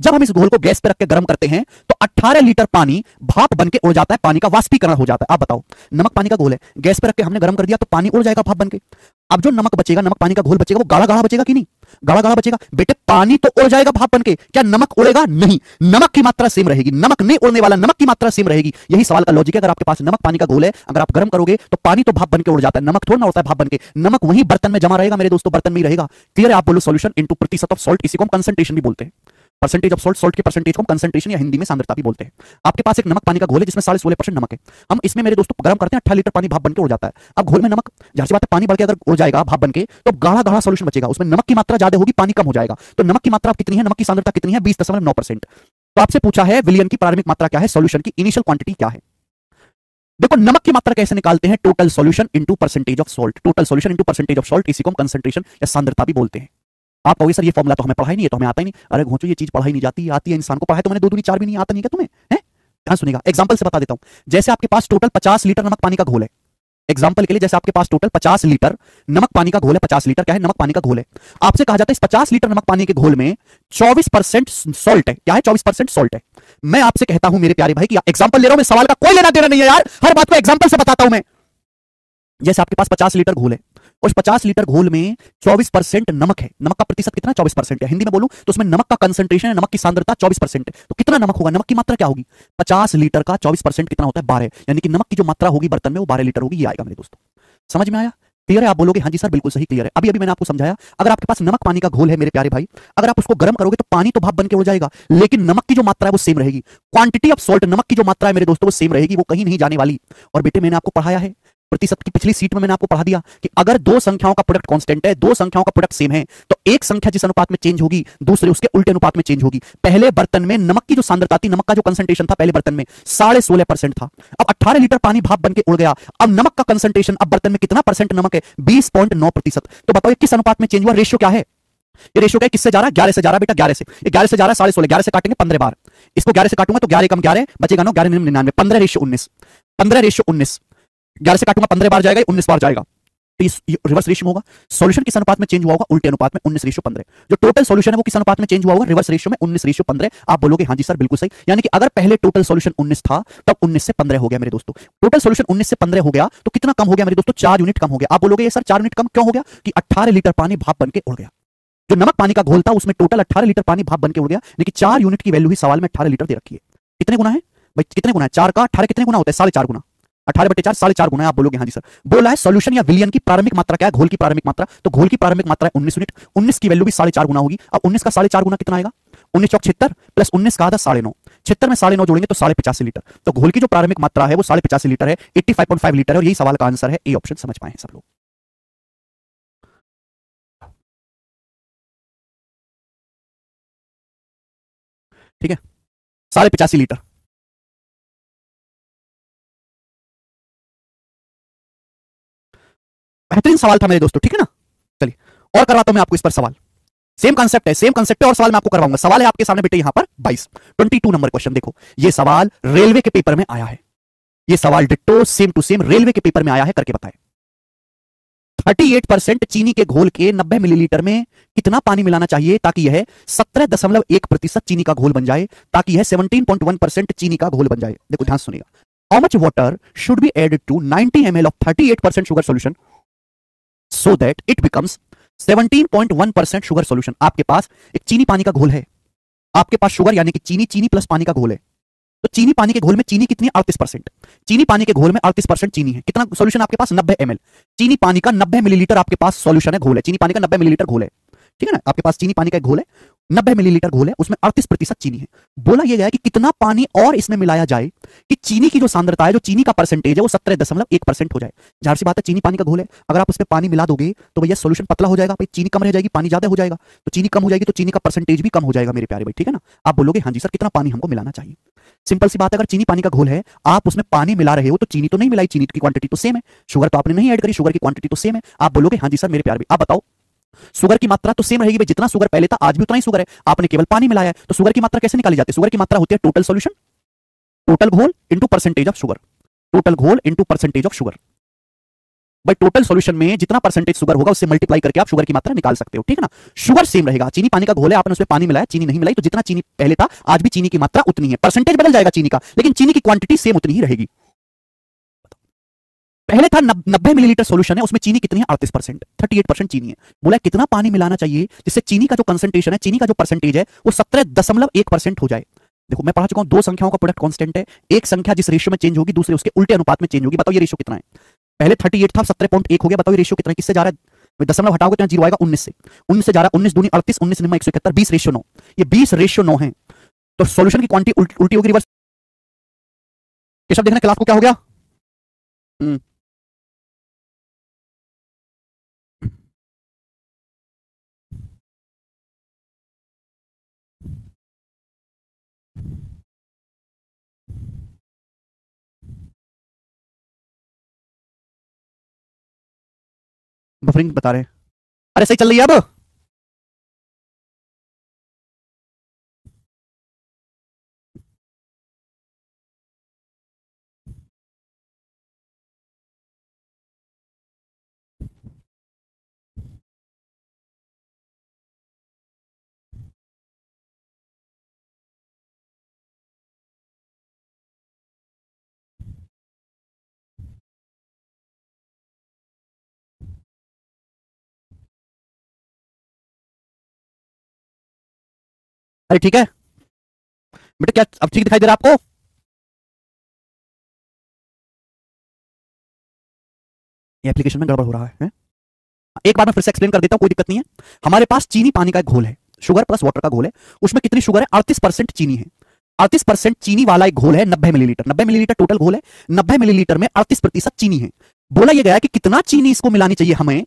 जब हम इस घोल को गैस पे रख के गर्म करते हैं तो 18 लीटर पानी भाप बन के उड़ जाता है, पानी का वाष्पीकरण हो जाता है। आप बताओ, नमक पानी का घोल है, गैस पे रख के हमने गर्म कर दिया तो पानी उड़ जाएगा भाप बन के। अब जो नमक बचेगा, नमक पानी का घोल बचेगा, वो गाढ़ा गाढ़ा बचेगा कि नहीं? गाढ़ा गाढ़ा बचेगा। बेटे पानी तो उड़ जाएगा भाप बनके, क्या नमक उड़ेगा? नहीं, नमक की मात्रा सेम रहेगी, नमक नहीं उड़ने वाला, नमक की मात्रा सेम रहेगी। यही सवाल का लॉजिक है। अगर आपके पास नमक पानी का घोल है, अगर आप गर्म करोगे तो पानी तो भाप बनके उड़ जाता है, नमक थोड़ा ना उड़ता है भाप बनके। नमक वहीं बर्तन में जमा रहेगा मेरे दोस्तों, बर्तन में ही रहेगा। क्लियर है? आप बोलो सॉल्यूशन इनटू प्रतिशत ऑफ सॉल्ट, इसी को हम कंसंट्रेशन भी बोलते हैं। परसेंटेज ऑफ सॉल्ट, सॉल्ट के परसेंटेज को हम कंसंट्रेशन या हिंदी में सांद्रता भी बोलते हैं। आपके पास एक नमक पानी का घोल है जिसमें 16.5% नमक है। हम इसमें मेरे दोस्तों गर्म करते हैं, 18 लीटर पानी भाप बनके उड़ जाता है। अब घोल में नमक, जाहिर सी बात है पानी बढ़ के अगर उड़ जाएगा भाप बनके तो गाढ़ा गाढ़ा सॉल्यूशन बचेगा, उसमें नमक की मात्रा ज्यादा होगी, पानी कम हो जाएगा। तो नमक की मात्रा कितनी है, नमक की सांद्रता कितनी है? 20.9%। तो आपसे पूछा है विलियन की प्रारंभिक मात्रा क्या है, सॉल्यूशन की इनिशियल क्वांटिटी क्या है। देखो नमक की मात्रा कैसे निकालते हैं, total solution into percentage of salt, total solution into percentage of salt, इसी को हम कंसंट्रेशन या सांद्रता भी बोलते हैं। आप कहोगे सर ये फॉर्मूला तो हमें पढ़ा ही नहीं है, तो हमें आता ही नहीं। अरे घोंचो ये चीज पढ़ाई नहीं जाती, आती है इंसान को, पढ़ाई तो मैंने 2 दूनी 4 भी नहीं, आता नहीं है तुम्हें है? ध्यान सुनिएगा, एग्जांपल से बता देता हूं। जैसे आपके पास टोटल 50 लीटर नमक पानी का घोल है, एग्जांपल के लिए जैसे आपके पास टोटल 50 लीटर नमक पानी का घोल है, 50 लीटर क्या है, नमक पानी का घोल है। आपसे कहा जाता है इस 50 लीटर नमक पानी के घोल में 24% सॉल्ट है। क्या है? 24% सॉल्ट है। मैं आपसे कहता हूं मेरे प्यारे भाई कि एग्जांपल ले रहा हूं मैं, सवाल का कोई लेना देना नहीं है यार, हर बात को एग्जांपल से बताता हूं मैं। जैसे आपके पास 50 लीटर घोल है, उस 50 लीटर घोल में 24% नमक है। नमक का प्रतिशत कितना? 24% है। हिंदी में बोलूं तो उसमें नमक का कंसंट्रेशन है, नमक की सांद्रता 24% है। तो कितना नमक होगा? नमक की मात्रा क्या होगी? 50 लीटर का 24% कितना होता है? 12। यानी कि नमक की जो मात्रा होगी बर्तन में वो 12 लीटर होगी। ये आएगा मेरे दोस्तों, समझ में आया? क्लियर है? आप बोलोगे हाँ जी सर बिल्कुल सही, क्लियर है। अभी अभी मैंने आपको समझाया, अगर आपके पास नमक पानी का घोल है मेरे प्यारे भाई, अगर आप उसको गर्म करोगे तो पानी तो भाप बन के उड़ जाएगा, लेकिन नमक की जो मात्रा है वो सेम रहेगी। क्वांटिटी ऑफ सॉल्ट, नमक की जो मात्रा है मेरे दोस्तों वो सेम रहेगी, वो कहीं नहीं जाने वाली। और बेटे मैंने आपको पढ़ाया है प्रतिशत की, पिछली सीट में मैंने आपको पढ़ा दिया कि अगर दो संख्याओं का प्रोडक्ट कांस्टेंट है, दो संख्याओं का प्रोडक्ट सेम है, तो एक संख्या जिस अनुपात में चेंज होगी दूसरे उसके उल्टे अनुपात में चेंज होगी। पहले बर्तन में नमक की जो सांद्रता थी, नमक का जो कंसंट्रेशन था पहले बर्तन में 16.5% था। अब 18 लीटर पानी भाप बन के उड़ गया, अब नमक का कंसंट्रेशन अब बर्तन में कितना परसेंट नमक है? 20.9%। तो बताओ ये किस अनुपात में चेंज हुआ? रेशियो क्या है? ये रेशियो क्या है? किससे जा रहा है? 11 से जा रहा है बेटा, 11 से। ये 11 से जा रहा है 16.5, 11 से काटेंगे 15 बार, इसको 11 से काटूंगा तो 11 कम 11 बचेगा 9, 11 99, 15/19, 15/19। 11 से काटूंगा 15 बार जाएगा, 19 बार जाएगा, तो ये रिवर्स रेशियो होगा। सॉल्यूशन किस अनुपात में चेंज हुआ होगा? उल्टे अनुपात में, 19/15। जो टोटल सॉल्यूशन है वो किस अनुपात में चेंज हुआ होगा? रिवर्स रेशियो में, 19/15। आप बोलोगे हाँ जी सर बिल्कुल सही। यानी कि अगर पहले टोटल सॉल्यूशन 19 था तब 19 से 15 हो गया मेरे दोस्तों। टोटल सॉल्यूशन 19 से 15 हो गया तो कितना कम हो गया मेरे दोस्तों? 4 यूनिट कम हो गया। आप बोलोगे ये सर 4 यूनिट कम क्यों हो गया? कि 18 लीटर पानी भाप बन के उड़ गया। जो नमक पानी का घोल था उसमें टोटल 18 लीटर पानी भाप बन के उड़ गया, लेकिन 4 यूनिट की वैल्यू ही सवाल में 18 लीटर दे रखी है। कितने गुना है भाई? कितने गुना है? 4 का 18 कितने गुना होता है? 4.5 गुना। 18/4 4.5 गुना है। आप बोलोगे हाँ जी सर। बोला है सॉल्यूशन या विलियन की प्रारंभिक मात्रा क्या है? घोल की प्रारंभिक मात्रा। तो घोल की प्रारंभिक मात्रा है 19 यूनिट, 19 की वैल्यू भी 4.5 गुना होगी। अब 19 का 4.5 गुना कितना आएगा? 19 चौक 76 प्लस 19 का आधा 9.5, 76 में 9.5 जोड़ेंगे तो 85 लीटर। तो घोल की जो प्रारंभिक मात्रा है वो 85 लीटर है, 85.5 लीटर है। और यही सवाल का आंसर है, ए ऑप्शन। समझ पाए सब लोग? ठीक है, 85 लीटर। बेहतरीन सवाल था मेरे दोस्तों, ठीक है ना? चलिए और करवाता हूं मैं आपको इस पर सवाल। सेम कांसेप्ट है, सेम कांसेप्ट है और सवाल मैं आपको करवाऊंगा। सवाल है आपके सामने बेटे यहां पर 22 नंबर क्वेश्चन। देखो ये सवाल रेलवे के पेपर में आया है, ये सवाल ditto same to same railway के पेपर में आया है। करके बताएं 38% चीनी के घोल के 90 मिलीलीटर में कितना पानी मिलाना चाहिए ताकि यह 17.1% चीनी का घोल बन जाए, ताकि यह 17.1% चीनी का घोल बन जाए। देखो ध्यान सुनिएगा, how much water should be added to 90 ml of 38% sugar solution so that it becomes 17.1% sugar solution. आपके पास एक चीनी पानी का घोल है, आपके पास शुगर यानी कि चीनी, चीनी प्लस पानी का घोल है। तो चीनी पानी के घोल में चीनी कितनी? 38%। चीनी पानी के घोल में 38% चीनी है। कितना सॉल्यूशन आपके पास? 90 ml। चीनी पानी का 90 मिलीलीटर आपके पास सॉल्यूशन है, घोल है। चीनी पानी का 90 मिलीलीटर घोल है, ठीक है ना? आपके पास चीनी पानी का एक घोल है, 90 मिलीलीटर घोल है, उसमें 38% चीनी है। बोला यह गया कि कितना पानी और इसमें मिलाया जाए कि चीनी की जो सांद्रता है, जो चीनी का परसेंटेज है वो 17.1% हो जाए। जाहिर सी बात है चीनी पानी का घोल है, अगर आप उसमें पानी मिला दोगे तो भैया सॉल्यूशन पतला हो जाएगा, भाई चीनी कम रह जाएगी, पानी ज्यादा हो जाएगा। तो चीनी कम हो जाएगी तो चीनी का परसेंटेज भी कम हो जाएगा मेरे प्यारे भाई, ठीक है ना? आप बोलोगे हाँ जी सर कितना पानी हमको मिलाना चाहिए? सिंपल सी बात है, अगर चीनी पानी का घोल है, आप उसमें पानी मिला रहे हो तो चीनी तो नहीं मिलाई, चीनी की क्वांटिटी तो सेम है, शुगर तो आपने नहीं ऐड करी, शुगर की क्वांटिटी तो सेम है। आप बोलोगे हाँ जी सर मेरे प्यारे भाई। आप बताओ शुगर की मात्रा तो सेम रहेगी भाई, जितना शुगर पहले था आज भी उतना ही शुगर है, आपने केवल पानी मिलाया है। तो शुगर की मात्रा कैसे निकाली जाती है? शुगर की मात्रा होती है टोटल सॉल्यूशन, टोटल घोल into percentage of sugar, total घोल इनटू परसेंटेज ऑफ शुगर। भाई टोटल सॉल्यूशन में जितना परसेंटेज शुगर होगा उससे मल्टीप्लाई करके आप शुगर की मात्रा निकाल सकते हो, ठीक है ना? शुगर सेम रहेगा, चीनी पानी का घोल है, आपने उसमें पानी मिलाया, चीनी नहीं मिलाई, तो जितना चीनी पहले था आज भी चीनी की मात्रा उतनी है। परसेंटेज बदल जाएगा चीनी का, लेकिन चीनी की क्वांटिटी सेम उतनी ही रहेगी। पहले था 90 मिलीलीटर सॉल्यूशन है, उसमें चीनी कितनी है 38%, 38% चीनी है। बोला कितना पानी मिलाना चाहिए जिससे चीनी का जो कंसंट्रेशन है, चीनी का जो परसेंटेज है वो 17.1% हो जाए। देखो मैं पढ़ा चुका हूं, दो संख्याओं का प्रोडक्ट कांस्टेंट है, एक संख्या जिस रेशियो में चेंज होगी दूसरे उसके उल्टे अनुपात में चेंज होगी। बताओ ये रेशियो कितना है? पहले 38 था, 17.1 हो गया। बताओ ये रेशियो कितना है, किससे जा रहा है? दशमलव हटाओगे तो जीरो आएगा, 19 से। 19 से जा रहा है, 19 दूनी 38, 19 निम्न 171, 20:9। ये 20:9 है। तो सॉल्यूशन की क्वांटिटी उल्टी होगी, रिवर्स। केशव देखना क्लास को क्या हो गया? बफरिंग बता रहे हैं। अरे सही चल रही है अब? अरे ठीक है बेटे, क्या अब ठीक दिखाई दे रहा है आपको? ये एप्लीकेशन में गड़बड़ हो रहा है? एक बार मैं फिर से एक्सप्लेन कर देता हूं, कोई दिक्कत नहीं है। हमारे पास चीनी पानी का एक घोल है, शुगर प्लस वाटर का घोल है। उसमें कितनी शुगर है? 38% चीनी है। 38% चीनी वाला एक घोल है, 90 मिलीलीटर। 90 मिलीलीटर टोटल घोल है, 90 मिलीलीटर में 38% चीनी है। बोला यह गया कि कितना चीनी इसको मिलानी चाहिए हमें,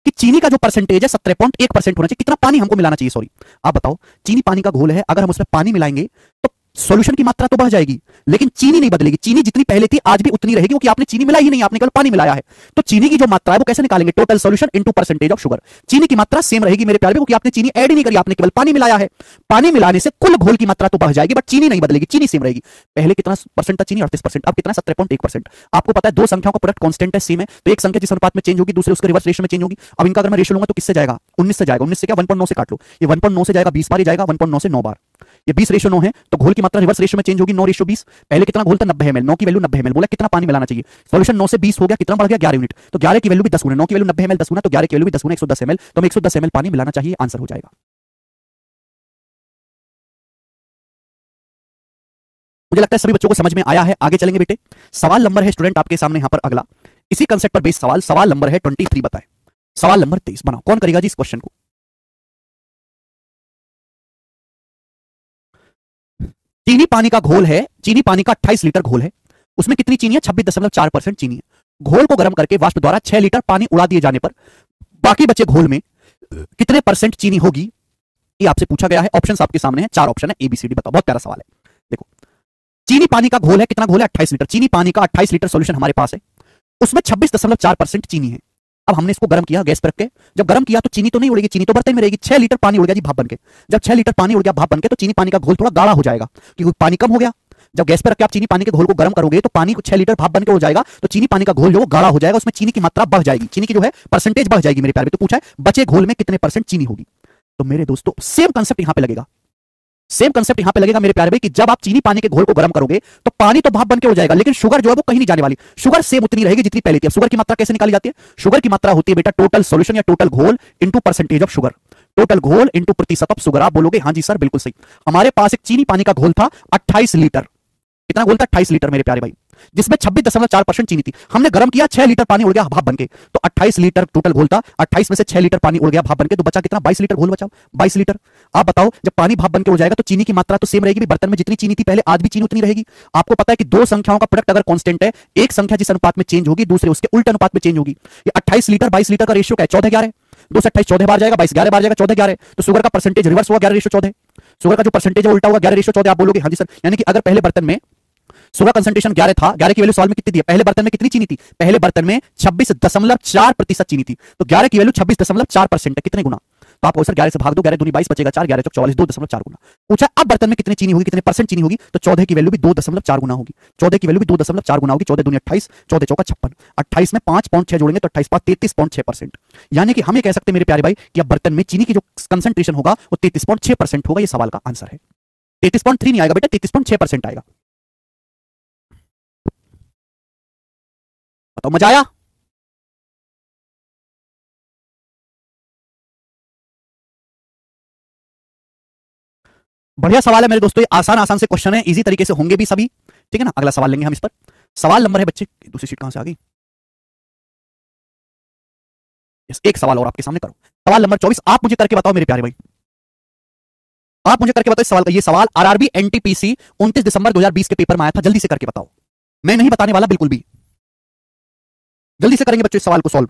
कि चीनी का जो परसेंटेज है 17.1% होना चाहिए। कितना पानी हमको मिलाना चाहिए? सॉरी, आप बताओ। चीनी पानी का घोल है, अगर हम उसमें पानी मिलाएंगे तो सॉल्यूशन की मात्रा तो बढ़ जाएगी, लेकिन चीनी नहीं बदलेगी। चीनी जितनी पहले थी आज भी उतनी रहेगी, क्योंकि आपने चीनी मिलाई ही नहीं, आपने केवल पानी मिलाया है। तो चीनी की जो मात्रा है वो कैसे निकालेंगे? Total solution into percentage of sugar. चीनी की मात्रा सेम रहेगी मेरे प्यारे, क्योंकि आपने चीनी ऐड ही नहीं करी, आपने केवल पानी मिलाया है। पानी मिलाने से कुल घोल की मात्रा तो बढ़ जाएगी, बट चीनी नहीं बदलेगी, चीनी सेम रहेगी। पहले कितना परसेंट था चीनी? 38%। अब कितना? 17.1%। आपको पता है दो संख्याओं का प्रोडक्ट कांस्टेंट है, सेम है, तो एक संख्या जिस अनुपात में चेंज होगी दूसरे उसके रिवर्स रेशियो में चेंज होगी। अब इनका अगर मैं रेशियो लूंगा तो किससे जाएगा? 19 से जाएगा। 19 से क्या? 1.9 से काट लो। ये 1.9 से जाएगा 20 बार, ये जाएगा 1.9 से 9 बार। ये 20:9 है, तो घोल की मात्रा रिवर्स रेशियो में चेंज होगी, 9:20। पहले कितना घोल था? 90 ml। 9 की वैल्यू 90 ml। बोला कितना पानी मिलाना चाहिए? सॉल्यूशन 9 से 20 हो गया, कितना बढ़ गया? 11 यूनिट। तो 11 की वैल्यू भी 10 गुना, 9 की वैल्यू 90 ml 10 गुना, तो 11 की वैल्यू भी 10 गुना, 110 ml। तो हमें 110 ml पानी मिलाना चाहिए, आंसर हो जाएगा। मुझे लगता है सभी बच्चों को समझ में आया है। आगे चलेंगे बेटे। सवाल नंबर है स्टूडेंट आपके सामने यहां पर अगला, इसी कंसेप्ट पर बेस्ड सवाल। सवाल नंबर है 23, बताएं। सवाल नंबर 23 बनाओ, कौन करेगा जी इस क्वेश्चन को? चीनी पानी का घोल है, चीनी पानी का 28 लीटर घोल है। उसमें कितनी चीनी है? 26.4% चीनी है। घोल को गर्म करके वाष्प द्वारा 6 लीटर पानी उड़ा दिए जाने पर बाकी बचे घोल में कितने परसेंट चीनी होगी? ये आपसे पूछा गया है। ऑप्शंस आपके सामने हैं, 4 ऑप्शन है, ABCD। बताओ, बहुत प्यारा सवाल है। देखो, चीनी पानी का घोल है, कितना घोल है? 28 लीटर। चीनी पानी का 28 लीटर सॉल्यूशन हमारे पास है, उसमें 26.4% चीनी है। अब हमने इसको गर्म किया गैस पर रख के। जब गर्म किया तो चीनी तो नहीं उड़ेगी, चीनी तो बर्तन में रहेगी। 6 लीटर पानी उड़ गया जी भाप बन के। जब 6 लीटर पानी उड़ गया भाप बन के, तो चीनी पानी का घोल थोड़ा गाढ़ा हो जाएगा, क्योंकि पानी कम हो गया। जब गैस पर रख के आप चीनी पानी के घोल को गर्म करोगे तो पानी को 6 लीटर भाप बन के उड़ जाएगा, तो चीनी पानी का घोल जो गाढ़ा हो जाएगा, उसमें चीनी की मात्रा बढ़ जाएगी, चीनी की जो है परसेंटेज बढ़ जाएगी मेरे प्यारे। तो पूछा है बचे घोल में कितने परसेंट चीनी होगी। तो मेरे दोस्तों सेम कंसेप्ट यहां पे लगेगा, सेम कंसेप्ट यहां पे लगेगा मेरे प्यारे भाई, कि जब आप चीनी पानी के घोल को गर्म करोगे तो पानी तो भाप बन के हो जाएगा, लेकिन शुगर जो है वो कहीं नहीं जाने वाली। शुगर सेम उतनी रहेगी जितनी पहले थी। अब शुगर की मात्रा कैसे निकाली जाती है? शुगर की मात्रा होती है बेटा टोटल सॉल्यूशन या टोटल घोल into percentage of sugar. Total घोल इनटू प्रतिशत ऑफ शुगर। आप बोलोगे हां जी सर बिल्कुल सही। हमारे पास एक चीनी पानी का घोल था 28 लीटर। कितना घोल था? 28 लीटर मेरे प्यारे भाई, जिसमें 26.4% चीनी थी। हमने गर्म किया, 6 लीटर पानी उड़ गया भाप बनके, तो 28 लीटर टोटल घोल था। 28 में से 6 लीटर पानी उड़ गया भाप बनके, तो बचा कितना? 22 लीटर घोल बचा, 22 लीटर। आप बताओ, जब पानी भाप बनके उड़ जाएगा तो चीनी की मात्रा तो सेम रहेगी, बर्तन में जितनी चीनी थी पहले आज भी चीनी उतनी रहेगी। आपको पता है कि दो संख्याओं का प्रोडक्ट अगर कांस्टेंट है, एक संख्या जिस अनुपात में चेंज होगी दूसरे उसके उल्टे अनुपात में चेंज होगी। ये 28 लीटर 22 लीटर का रेशियो क्या है? 14:11। 2 से 28 14 बार जाएगा, 22 11 बार जाएगा, 14:11। तो शुगर का परसेंटेज रिवर्स हुआ, 11:14। शुगर का जो परसेंटेज है उल्टा हुआ, 11:14। आप बोलोगे हां जी सर, यानी कि अगर पहले बर्तन में शुगर कंसंट्रेशन 11 था, 11 की वैल्यू सवाल में कितनी दी है? पहले बर्तन में कितनी चीनी थी? पहले बर्तन में 26.4% चीनी थी, तो 11 की वैल्यू 26.4% है। कितने गुना? तो आप सर 11 से भाग दो, 11 दूनी 22 बचेगा 4, 11 चौक 44, 2.4 गुना। पूछा अब बर्तन में कितनी चीनी होगी, कितने परसेंट चीनी होगी? तो 14 की वैल्यू भी 2.4 गुना होगी। 14 की वैल्यू भी 2.4 गुना होगी। 14 दूनी 28, 14 चौका 56, 28 में 5.6 जोड़ेंगे तो 28 33.6%। यानी कि हम ये कह सकते हैं मेरे प्यारे भाई कि अब बर्तन में चीनी की जो कंसंट्रेशन होगा वो 33.6% होगा। ये सवाल का आंसर है। 33.3 नहीं आएगा बेटा, 33.6% आएगा। बताओ, मजा आया? बढ़िया सवाल है मेरे दोस्तों, ये आसान आसान से क्वेश्चन है, इजी तरीके से होंगे भी सभी, ठीक है ना। अगला सवाल लेंगे हम इस पर। सवाल नंबर है बच्चे, दूसरी सीट कहां से आ गई? एक सवाल और आपके सामने करो। सवाल नंबर 24, आप मुझे करके बताओ मेरे प्यारे भाई, आप मुझे करके बताओ इस सवाल का। ये सवाल आरआरबी एनटीपीसी 29 दिसंबर 2020 के पेपर में आया था, जल्दी से करके बताओ। मैं नहीं बताने वाला बिल्कुल भी, जल्दी से करेंगे बच्चों इस सवाल को सॉल्व।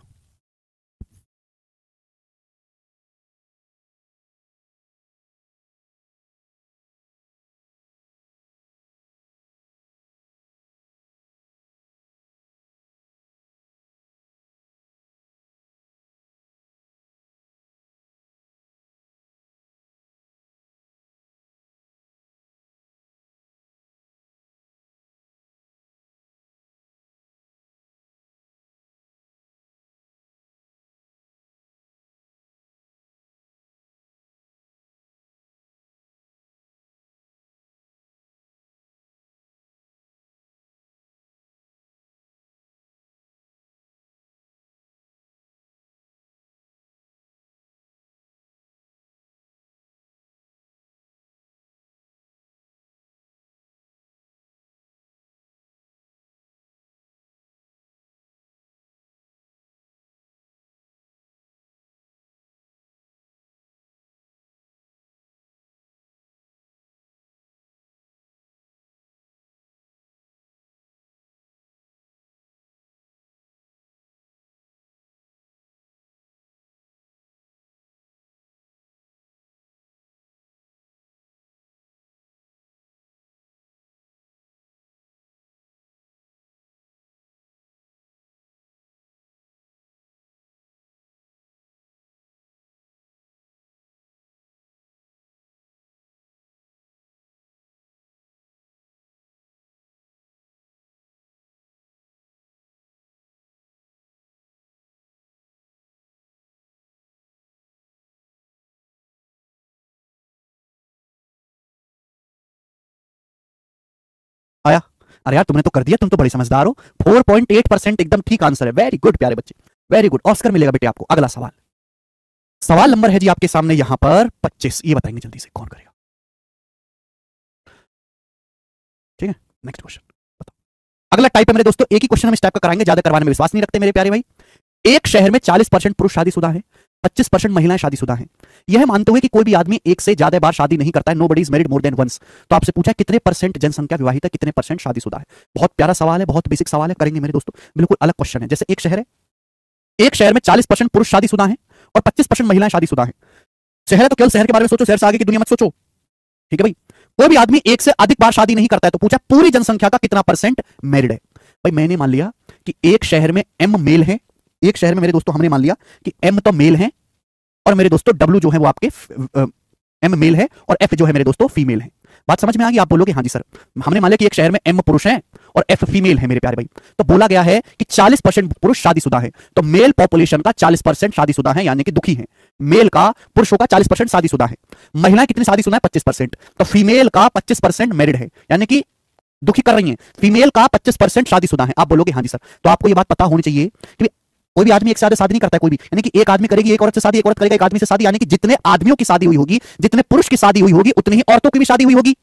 आया? अरे यार तुमने तो कर दिया, तुम तो बड़े समझदार हो। 4.8% एकदम ठीक आंसर है, वेरी गुड प्यारे बच्चे, वेरी गुड, ऑस्कर मिलेगा बेटे आपको। अगला सवाल, सवाल नंबर है जी आपके सामने यहां पर 25, ये बताएंगे जल्दी से कौन करेगा, ठीक है। नेक्स्ट क्वेश्चन बताओ। अगला टाइप है मेरे दोस्तों, एक ही क्वेश्चन हम इस टाइप का कराएंगे, ज्यादा करवाने में विश्वास नहीं रखते मेरे प्यारे भाई। एक शहर में 40% पुरुष शादीशुदा है, 25% महिलाएं शादीशुदा हैं। यह मानते हुए कि कोई भी आदमी एक से ज्यादा बार शादी नहीं करता है, nobody is married more than once, तो आपसे पूछा कितने परसेंट जनसंख्या विवाहित है, कितने परसेंट शादीशुदा है। बहुत प्यारा सवाल है, बहुत बेसिक सवाल है, करेंगे मेरे दोस्तों। बिल्कुल अलग क्वेश्चन है। जैसे एक शहर है, एक शहर में 40% पुरुष शादीशुदा हैं और 25% महिलाएं शादीशुदा हैं। शहर है तो केवल शहर के बारे में सोचो, शहर से आगे की दुनिया मत सोचो, ठीक है भाई। कोई भी आदमी एक से अधिक बार शादी नहीं करता है, तो पूछा पूरी जनसंख्या का कितना परसेंट मैरिड है। भाई मैंने मान लिया कि एक शहर में एम मेल है, एक शहर में मेरे दोस्तों हमने मान लिया कि एम तो मेल है और मेरे दोस्तों डब्ल्यू जो है वो आपके एम मेल है और एफ जो है मेरे दोस्तों फीमेल है। बात समझ में आ गई? आप बोलोगे हाँ जी सर। हमने मान लिया कि एक शहर में एम पुरुष है और एफ फीमेल है मेरे प्यारे भाई। तो बोला गया है कि 40% पुरुष शादीशुदा है, तो मेल पॉपुलेशन का 40% शादीशुदा है, यानी कि दुखी है। मेल का, पुरुषों का 40% शादीशुदा है। महिलाएं कितनी शादीशुदा है? 25%। तो फीमेल का 25% मैरिड है, यानी कि दुखी कर रही हैं। फीमेल का 25% शादीशुदा है। आप बोलोगे हाँ जी सर। तो आपको ये बात पता होनी चाहिए कि कोई भी आदमी एक से ज्यादा शादी नहीं करता है, कोई भी, यानी कि एक आदमी करेगी एक औरत से शादी, एक औरत करेगा एक आदमी से शादी, यानी कि जितने आदमियों की शादी हुई होगी, जितने पुरुष की शादी हुई होगी, उतनी ही औरतों की भी शादी हुई होगी।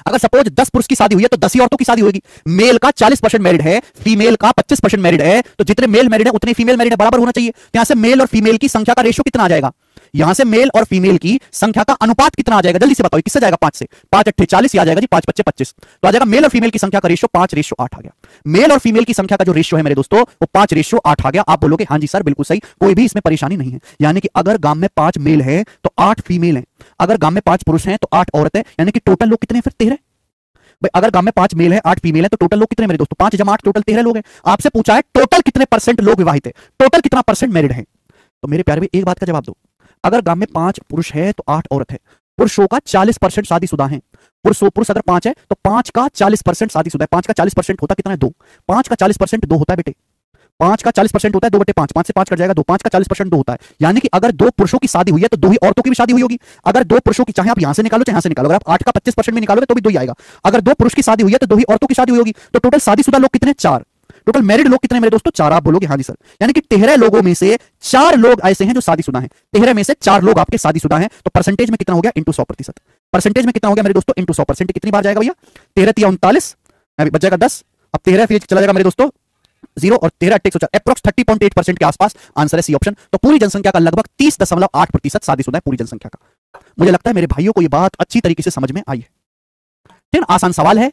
अगर सपोज 10 पुरुष की शादी हुई है तो 10 ही औरतों की शादी होगी। मेल का 40% मैरिड है, फीमेल का 25% मैरिड है, तो जितने मेल मैरिड है उतने फीमेल मैरिड है, बराबर होना चाहिए। यहां से मेल और फीमेल की संख्या का रेशियो कितना आ जाएगा? यहां से मेल और फीमेल की संख्या का अनुपात कितना आ जाएगा? जल्दी से बताओ, किससे जाएगा? 5 से। 5 अट्ठे 40, आ जाएगा जी 5 25 25, तो आ जाएगा मेल और फीमेल की संख्या का रेशियो 5:8 आ गया। मेल और फीमेल की संख्या का जो रेशियो है मेरे दोस्तों वो 5:8 आ गया। आप बोलोगे हाँ जी सर बिल्कुल सही, कोई भी इसमें परेशानी नहीं है। यानी कि अगर गांव में 5 मेल है तो 8 फीमेल है, अगर गांव में 5 पुरुष हैं तो 8 औरत है, यानी कि टोटल लोग कितने हैं फिर? 13। भाई अगर गांव में 5 मेल है 8 फीमेल है तो टोटल लोग कितने मेरे दोस्तों? 5 जमा 8 टोटल 13 लोग हैं। आपसे पूछा है टोटल कितने परसेंट लोग विवाहित है, टोटल कितना परसेंट मैरिड है। तो मेरे प्यारे भाई एक बात का जवाब दो, अगर गांव में 5 पुरुष है तो 8 औरत है, पुरुषों का 40% शादीशुदा है। पुरुष अगर 5 है तो 5 का 40% शादीशुदा है। 5 का 40% होता कितना है? 2। 5 का 40% 2 होता है बेटे। 5 का 40% होता है 2/5, 5 से 5 कट जाएगा 2। 5 का 40% 2 होता है, यानी कि अगर 2 पुरुषों की शादी हुई है तो 2 ही औरतों की भी शादी हुई होगी। अगर 2 पुरुषों की, चाहे आप यहां से निकालो चाहे यहां से निकालो, अगर आप 8 का 25% में निकालोगे तो भी 2 ही आएगा। अगर 2 पुरुष की शादी हुई है तो 2 ही औरतों की शादी हुई होगी, तो टोटल शादीशुदा लोग कितने? 4। टोटल मैरिड लोग कितने मेरे दोस्तों? 4। आप बोलोगे हाँ जी सर, यानी कि 13 लोगों में से 4 लोग ऐसे हैं जो शादीशुदा हैं। 13 में से 4 लोग आपके शादीशुदा हैं, तो परसेंटेज में कितना हो गया? इंटू 100%। परसेंटेज में कितना हो गया मेरे दोस्तों? इंटू 100%। कितनी बार जाएगा भैया? 13 × 39 बच जाएगा 10। अब 13 फिर चला जाएगा मेरे दोस्तों 0 और 13 × 104 अप्रॉक्स 30.8% के आसपास आंसर है सी ऑप्शन। तो पूरी जनसंख्या का लगभग 30.8% शादीशुदा है पूरी जनसंख्या का। मुझे लगता है मेरे भाइयों को यह बात अच्छी तरीके से समझ में आई है। ठीक, आसान सवाल है।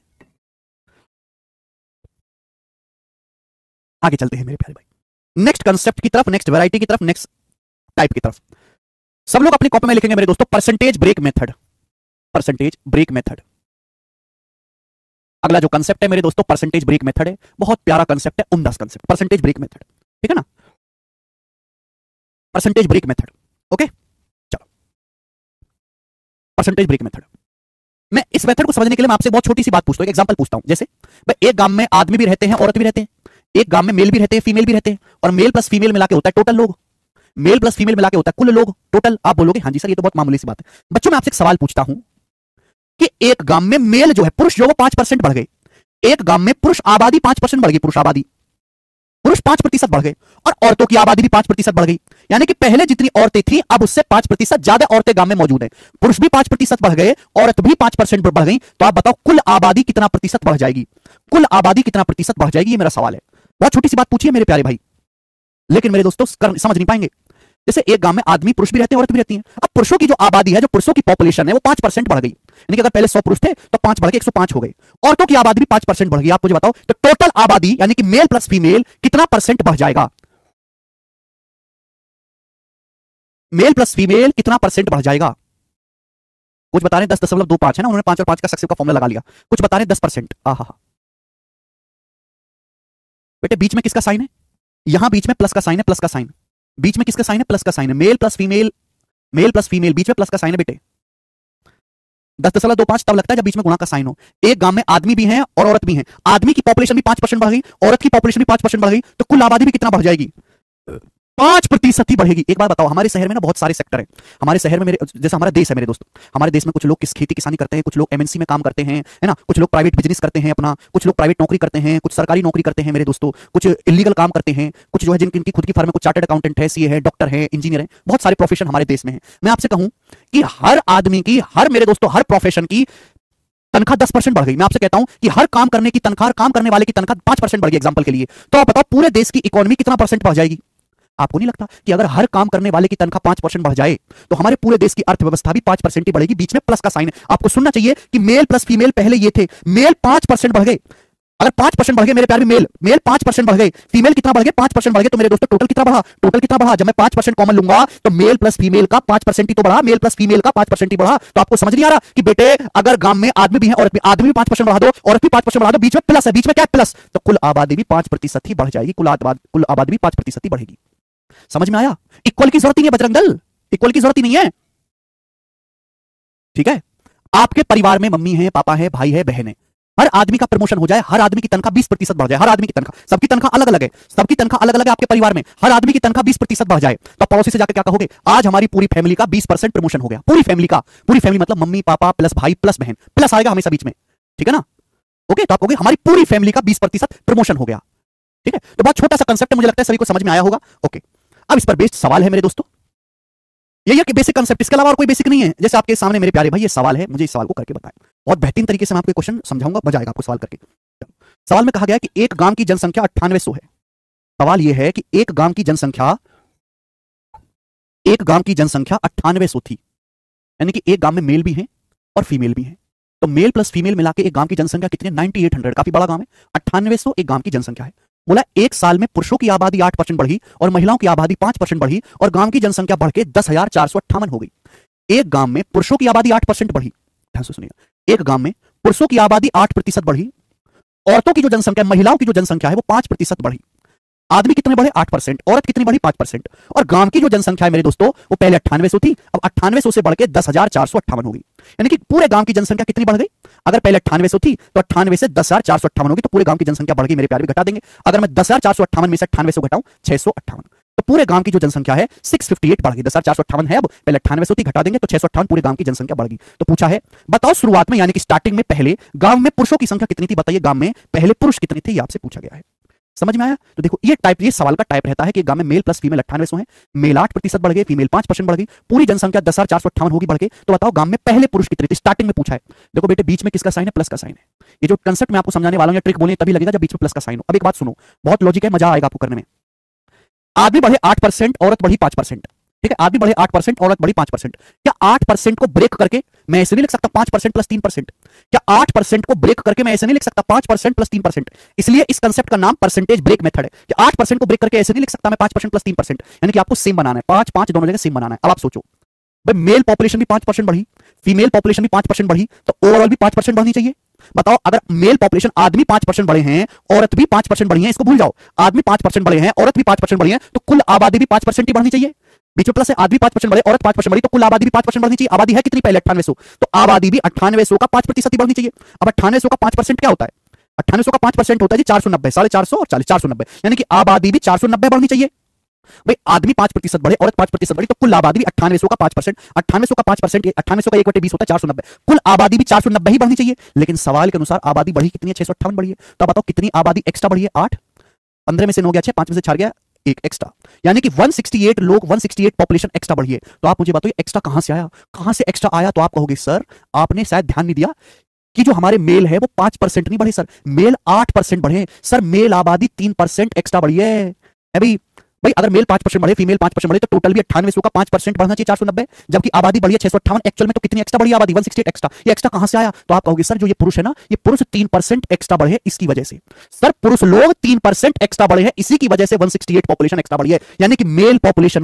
आगे चलते हैं मेरे प्यारे भाई, नेक्स्ट कंसेप्ट की तरफ, नेक्स्ट वैरायटी की तरफ, नेक्स्ट टाइप की तरफ। सब लोग अपनी कॉपी में लिखेंगे मेरे दोस्तों percentage break method. Percentage break method अगला जो कंसेप्ट है मेरे दोस्तों, परसेंटेज ब्रेक मेथड है। बहुत प्यारा कंसेप्ट है, उम्दा कंसेप्ट, परसेंटेज ब्रेक मेथड। ठीक है ना, परसेंटेज ब्रेक मेथड। ओके चलो, परसेंटेज ब्रेक मेथड। मैं इस मेथड को समझने के लिए मैं आपसे बहुत छोटी सी बात पूछता हूं, एक एग्जांपल पूछता हूं। जैसे भाई एक गांव में आदमी भी रहते हैं, औरत भी रहते हैं, एक गांव में मेल भी रहते हैं, फीमेल भी रहते हैं, और मेल प्लस फीमेल मिला के होता है टोटल लोग। मेल प्लस फीमेल मिला के होता है कुल लोग टोटल। आप बोलोगे हाँ जी सर ये तो बहुत मामूली सी बात है। बच्चों मैं आपसे एक सवाल पूछता हूं कि एक गांव में मेल जो है, पुरुष जो वो 5% बढ़ गए। एक गांव में पुरुष आबादी 5% बढ़ गई, पुरुष आबादी, पुरुष 5% बढ़ गए, और औरतों की आबादी भी 5% बढ़ गई। यानी कि पहले जितनी औरतें थी अब उससे 5% ज्यादा औरतें गांव में मौजूद हैं। पुरुष भी 5% बढ़ गए, औरत भी 5% बढ़ गई। तो आप बताओ कुल आबादी कितना प्रतिशत बढ़ जाएगी? कुल आबादी कितना प्रतिशत बढ़ जाएगी? ये मेरा सवाल है। बहुत छोटी सी बात पूछिए मेरे प्यारे भाई, लेकिन मेरे दोस्तों समझ नहीं पाएंगे। जैसे एक गांव में आदमी पुरुष भी रहते हैं, औरत भी रहती हैं। अब पुरुषों की जो आबादी है, जो पुरुषों की पॉपुलेशन है वो 5% बढ़ गई। यानी कि अगर पहले 100 पुरुष थे तो 5 बढ़ के 105 हो गए। औरतों की आबादी भी 5% बढ़ गई। आप मुझे बताओ तो टोटल आबादी यानी कि मेल प्लस फीमेल कितना परसेंट बढ़ जाएगा? मेल प्लस फीमेल कितना परसेंट बढ़ जाएगा? कुछ बता रहे 10.25 है ना, उन्होंने 5 और 5 का सक्सेसिव का फॉर्मूला लगा लिया। कुछ बता रहे 10%। बेटे बीच में किसका साइन है? यहां बीच में प्लस का साइन है, प्लस का साइन। बीच में किसका साइन है? प्लस का साइन है। Male plus female, male plus female, बीच में प्लस का साइन है बेटे। 10.25 तब लगता है जब बीच में गुणा का साइन हो। एक गांव में आदमी भी हैं और औरत भी हैं। आदमी की पॉपुलेशन भी 5% बढ़ गई, औरत की पॉपुलेशन भी 5% बढ़ गई, तो कुल आबादी भी कितना बढ़ जाएगी? 5% ही बढ़ेगी। एक बात बताओ, हमारे शहर में ना बहुत सारे सेक्टर हैं। हमारे शहर में मेरे जैसे हमारा देश है मेरे दोस्तों, हमारे देश में कुछ लोग किस खेती किसानी करते हैं, कुछ लोग एमएनसी में काम करते हैं, है ना, कुछ लोग प्राइवेट बिजनेस करते हैं अपना, कुछ लोग प्राइवेट नौकरी करते हैं, कुछ सरकारी नौकरी करते हैं मेरे दोस्तों, कुछ इलीगल काम करते हैं, कुछ जो है जिनकी खुद की फर्म है, कुछ चार्टर्ड अकाउंटेंट है, सीए है, डॉक्टर है, इंजीनियर है। बहुत सारे प्रोफेशन हमारे देश में है। मैं आपसे कहूं कि हर आदमी की, हर मेरे दोस्तों हर प्रोफेशन की तनख्वाह 10% बढ़ गई। मैं आपसे कहता हूं कि हर काम करने की तनख्वाह, काम करने वाले की तनख्वाह 5% बढ़ गई एग्जांपल के लिए। तो आप बताओ पूरे देश की इकोनॉमी कितना परसेंट बढ़ जाएगी? आपको नहीं लगता कि अगर हर काम करने वाले की तनख्वाह 5% बढ़ जाए तो हमारे पूरे देश की अर्थव्यवस्था भी 5% ही बढ़ेगी? बीच में प्लस का साइन है। आपको सुनना चाहिए कि मेल प्लस फीमेल पहले ये थे, मेल 5% बढ़ गए। अगर 5% बढ़ गए मेरे प्यारे मेल 5% बढ़ गए, फीमेल कितना बढ़ गए? 5% बढ़ गए। तो मेरे दोस्तों टोटल कितना बढ़ा? टोटल कितना बढ़ा? जब मैं 5% कॉमन लूंगा तो मेल प्लस फीमेल का 5% ही तो बढ़ा, मेल प्लस फीमेल का 5% ही बढ़ा। तो आपको समझ नहीं आ रहा कि बेटे अगर गांव में आदमी भी है, औरत भी, आदमी भी 5% बढ़ा दो, औरत भी 5% बढ़ा दो, बीच में प्लस है, बीच में क्या प्लस, तो कुल आबादी भी 5% ही बढ़ जाएगी। कुल आबादी भी 5% ही बढ़ेगी। समझ में आया? इक्वल की जरूरत ही नहीं है बजरंग दल, इक्वल की जरूरत ही नहीं है। ठीक है, आपके परिवार में मम्मी है, पापा है, भाई है, बहन है, हर आदमी का प्रमोशन हो जाए, हर आदमी की तनख्वाह 20% बढ़ जाए, हर आदमी की तनख्वाह, सबकी तनख्वाह अलग अलग है, सबकी तनख्वाह अलग अलग है आपके परिवार में, हर आदमी की तनख्वाह 20% बढ़ जाए, तो पड़ोसी से जाकर क्या कहोगे? आज हमारी पूरी फैमिली का 20% प्रमोशन हो गया। पूरी फैमिली का, पूरी फैमिली मतलब मम्मी पापा प्लस भाई प्लस बहन, प्लस आएगा हमेशा बीच में। ठीक है ना? ओके, तो आप कहोगे हमारी पूरी फैमिली का 20% प्रमोशन हो गया। ठीक है, तो बहुत छोटा सा कंसेप्ट है, मुझे लगता है सभी को समझ में आया होगा। ओके, अब इस पर बेस्ड सवाल है मेरे दोस्तों, ये कि बेसिक कंसेप्ट, इसके अलावा और कोई बेसिक नहीं है। जैसे आपके सामने मेरे प्यारे भाई ये सवाल है, मुझे इस सवाल को करके बताएं। बहुत बेहतरीन तरीके से मैं आपको क्वेश्चन समझाऊंगा, मजा आएगा आपको सवाल करके। सवाल में कहा गया कि एक गांव की जनसंख्या 9800 है। सवाल यह है कि एक गांव की जनसंख्या 9800 थी, यानी कि एक गांव में मेल भी हैं और फीमेल भी हैं। तो मेल प्लस फीमेल मिला के एक गांव की जनसंख्या कितनी है? 9800। काफी बड़ा गांव है, 9800 एक गांव की जनसंख्या है। बोला एक साल में पुरुषों की आबादी 8% बढ़ी और महिलाओं की आबादी 5% बढ़ी और गांव की जनसंख्या बढ़ के 10,458 हो गई। एक गांव में पुरुषों की आबादी 8% बढ़ी, ध्यान से सुनिएगा, एक गांव में पुरुषों की आबादी 8% बढ़ी, औरतों की जो जनसंख्या, महिलाओं की जो जनसंख्या है वो 5% बढ़ी। आदमी कितने बढ़े? 8%, औरत कितनी बढ़ी? 5%। और गांव की जो जनसंख्या है मेरे दोस्तों वो पहले 9800 थी, अब 9800 से बढ़ के 10,458 हो गई। यानी कि पूरे गांव की जनसंख्या कितनी बढ़ गई? अगर पहले 9800 थी तो 98 से 10,458 होगी, तो पूरे गांव की जनसंख्या बढ़ गई मेरे प्यारे। भी घटा देंगे, अगर मैं 10,458 में से 9800 घटाऊं 658, तो पूरे गांव की जो जनसंख्या है 658 बढ़ गई। 10,458 है, अब पहले 9800 थी, घटा देंगे तो 658, पूरे गांव की जनसंख्या बढ़ गई। तो पूछा है बताओ शुरुआत में यानी कि स्टार्टिंग में पहले गांव में पुरुषों की संख्या कितनी थी? बताइए गांव में पहले पुरुष कितने थे, ये आपसे पूछा गया है। समझ में आया? तो देखो ये टाइप, ये सवाल का टाइप रहता है कि गांव में मेल प्लस फीमेल 9800 है, मेल 8% बढ़ गए, फीमेल 5% बढ़ गई, पूरी जनसंख्या 10,458 होगी बढ़ के, तो बताओ गांव में पहले पुरुष कितने थे? स्टार्टिंग में पूछा है। देखो बेटे बीच में किसका साइन है? प्लस का साइन है। ये जो कंसेप्ट मैं आपको समझाने वाला हूं या ट्रिक बोलने तभी लगेगा जब बीच में प्लस का साइन हो। अब एक बात सुनो, बहुत लॉजिक है, मजा आएगा आपको करने में। आदमी बढ़े 8%, औरत बढ़ी 5%। ठीक है, आदमी बढ़े 8%, औरत बढ़ी 5%। क्या 8% को ब्रेक करके मैं ऐसे नहीं लिख सकता 5% प्लस 3%? क्या 8% को ब्रेक करके मैं ऐसे नहीं लिख सकता 5% प्लस 3%? इसलिए इस कंसेप्ट का नाम परसेंटेज ब्रेक मेथड है कि 8% को ब्रेक करके ऐसे नहीं लिख सकता मैं 5% प्लस 3%, यानी कि आपको सेम बनाना है, 5 5 दोनों जगह सेम बनाना है। अब आप सोचो भाई, मेल पॉपुलेशन भी 5% बढ़ी, फीमेल पॉपुलेशन भी 5% बढ़ी, तो ओवरऑल भी 5% बढ़नी चाहिए। बताओ, अगर मेल पॉपुलेशन आदमी 5% बढ़े हैं, औरत भी 5% बढ़ी है, इसको भूल जाओ, आदमी 5% बढ़े हैं, औरत भी 5% बढ़ी है, तो कुल आबादी भी 5% ही बढ़नी चाहिए। बीच में प्लस है, आदमी 5% बढ़े, औरत 5% बढ़ी, तो कुल आबादी भी 5% बढ़नी चाहिए। आबादी है कितनी पहले? 9800, तो आबादी भी 9800 का 5% ही बढ़नी चाहिए। अब 9800 का 5% क्या होता है? 9800 का 5% होता है जी 490, 450 और 40, 490, यानी कि आबादी भी 490 बढ़नी चाहिए। भाई आदमी 5% बढ़े, औरत 5% बढ़ी, तो कुल आबादी भी 9800 का 5%, 9800 का 5%, 9800 का 1/20 होता है 490, कुल आबादी भी 490 ही बढ़नी चाहिए। लेकिन सवाल के अनुसार आबादी बढ़ी कितनी है? 658 बढ़ी है। तो बताओ कितनी आबादी एक्स्ट्रा बढ़ी है? 8, 15 में से 9 गया 6, 5 में से 4 गया 1 एक्स्ट्रा, यानी कि 168 लोग, 168 पॉपुलेशन एक्स्ट्रा बढ़ी है। तो आप मुझे बताइए एक्स्ट्रा कहां से आया? कहां से एक्स्ट्रा आया? तो आप कहोगे सर आपने शायद ध्यान नहीं दिया कि जो हमारे मेल है वो 5% नहीं बढ़े सर, मेल 8% बढ़े सर, मेल आबादी 3% एक्स्ट्रा बढ़ी है। अभी भाई अगर मेल 5% बढ़े, फीमेल 5% बढ़े, तो टोटल भी 9800 का 5% बढ़ना चाहिए 490, जबकि आबादी बढ़ी है 658। एक्चुअल में तो कितनी एक्स्ट्रा बढ़ी आबादी? 168 एक्स्ट्रा। ये एक्स्ट्रा कहां से आया? तो आप कहोगे सर जो ये पुरुष है ना, ये पुरुष 3% एक्स्ट्रा बढ़े इसकी वजह से। सर पुरुष लोग 3% एक्स्ट्रा बढ़े हैं, इसी की वजह से 168 पॉपुलेशन एक्स्ट्रा बढ़ी है, यानी कि मेल पॉपुलेशन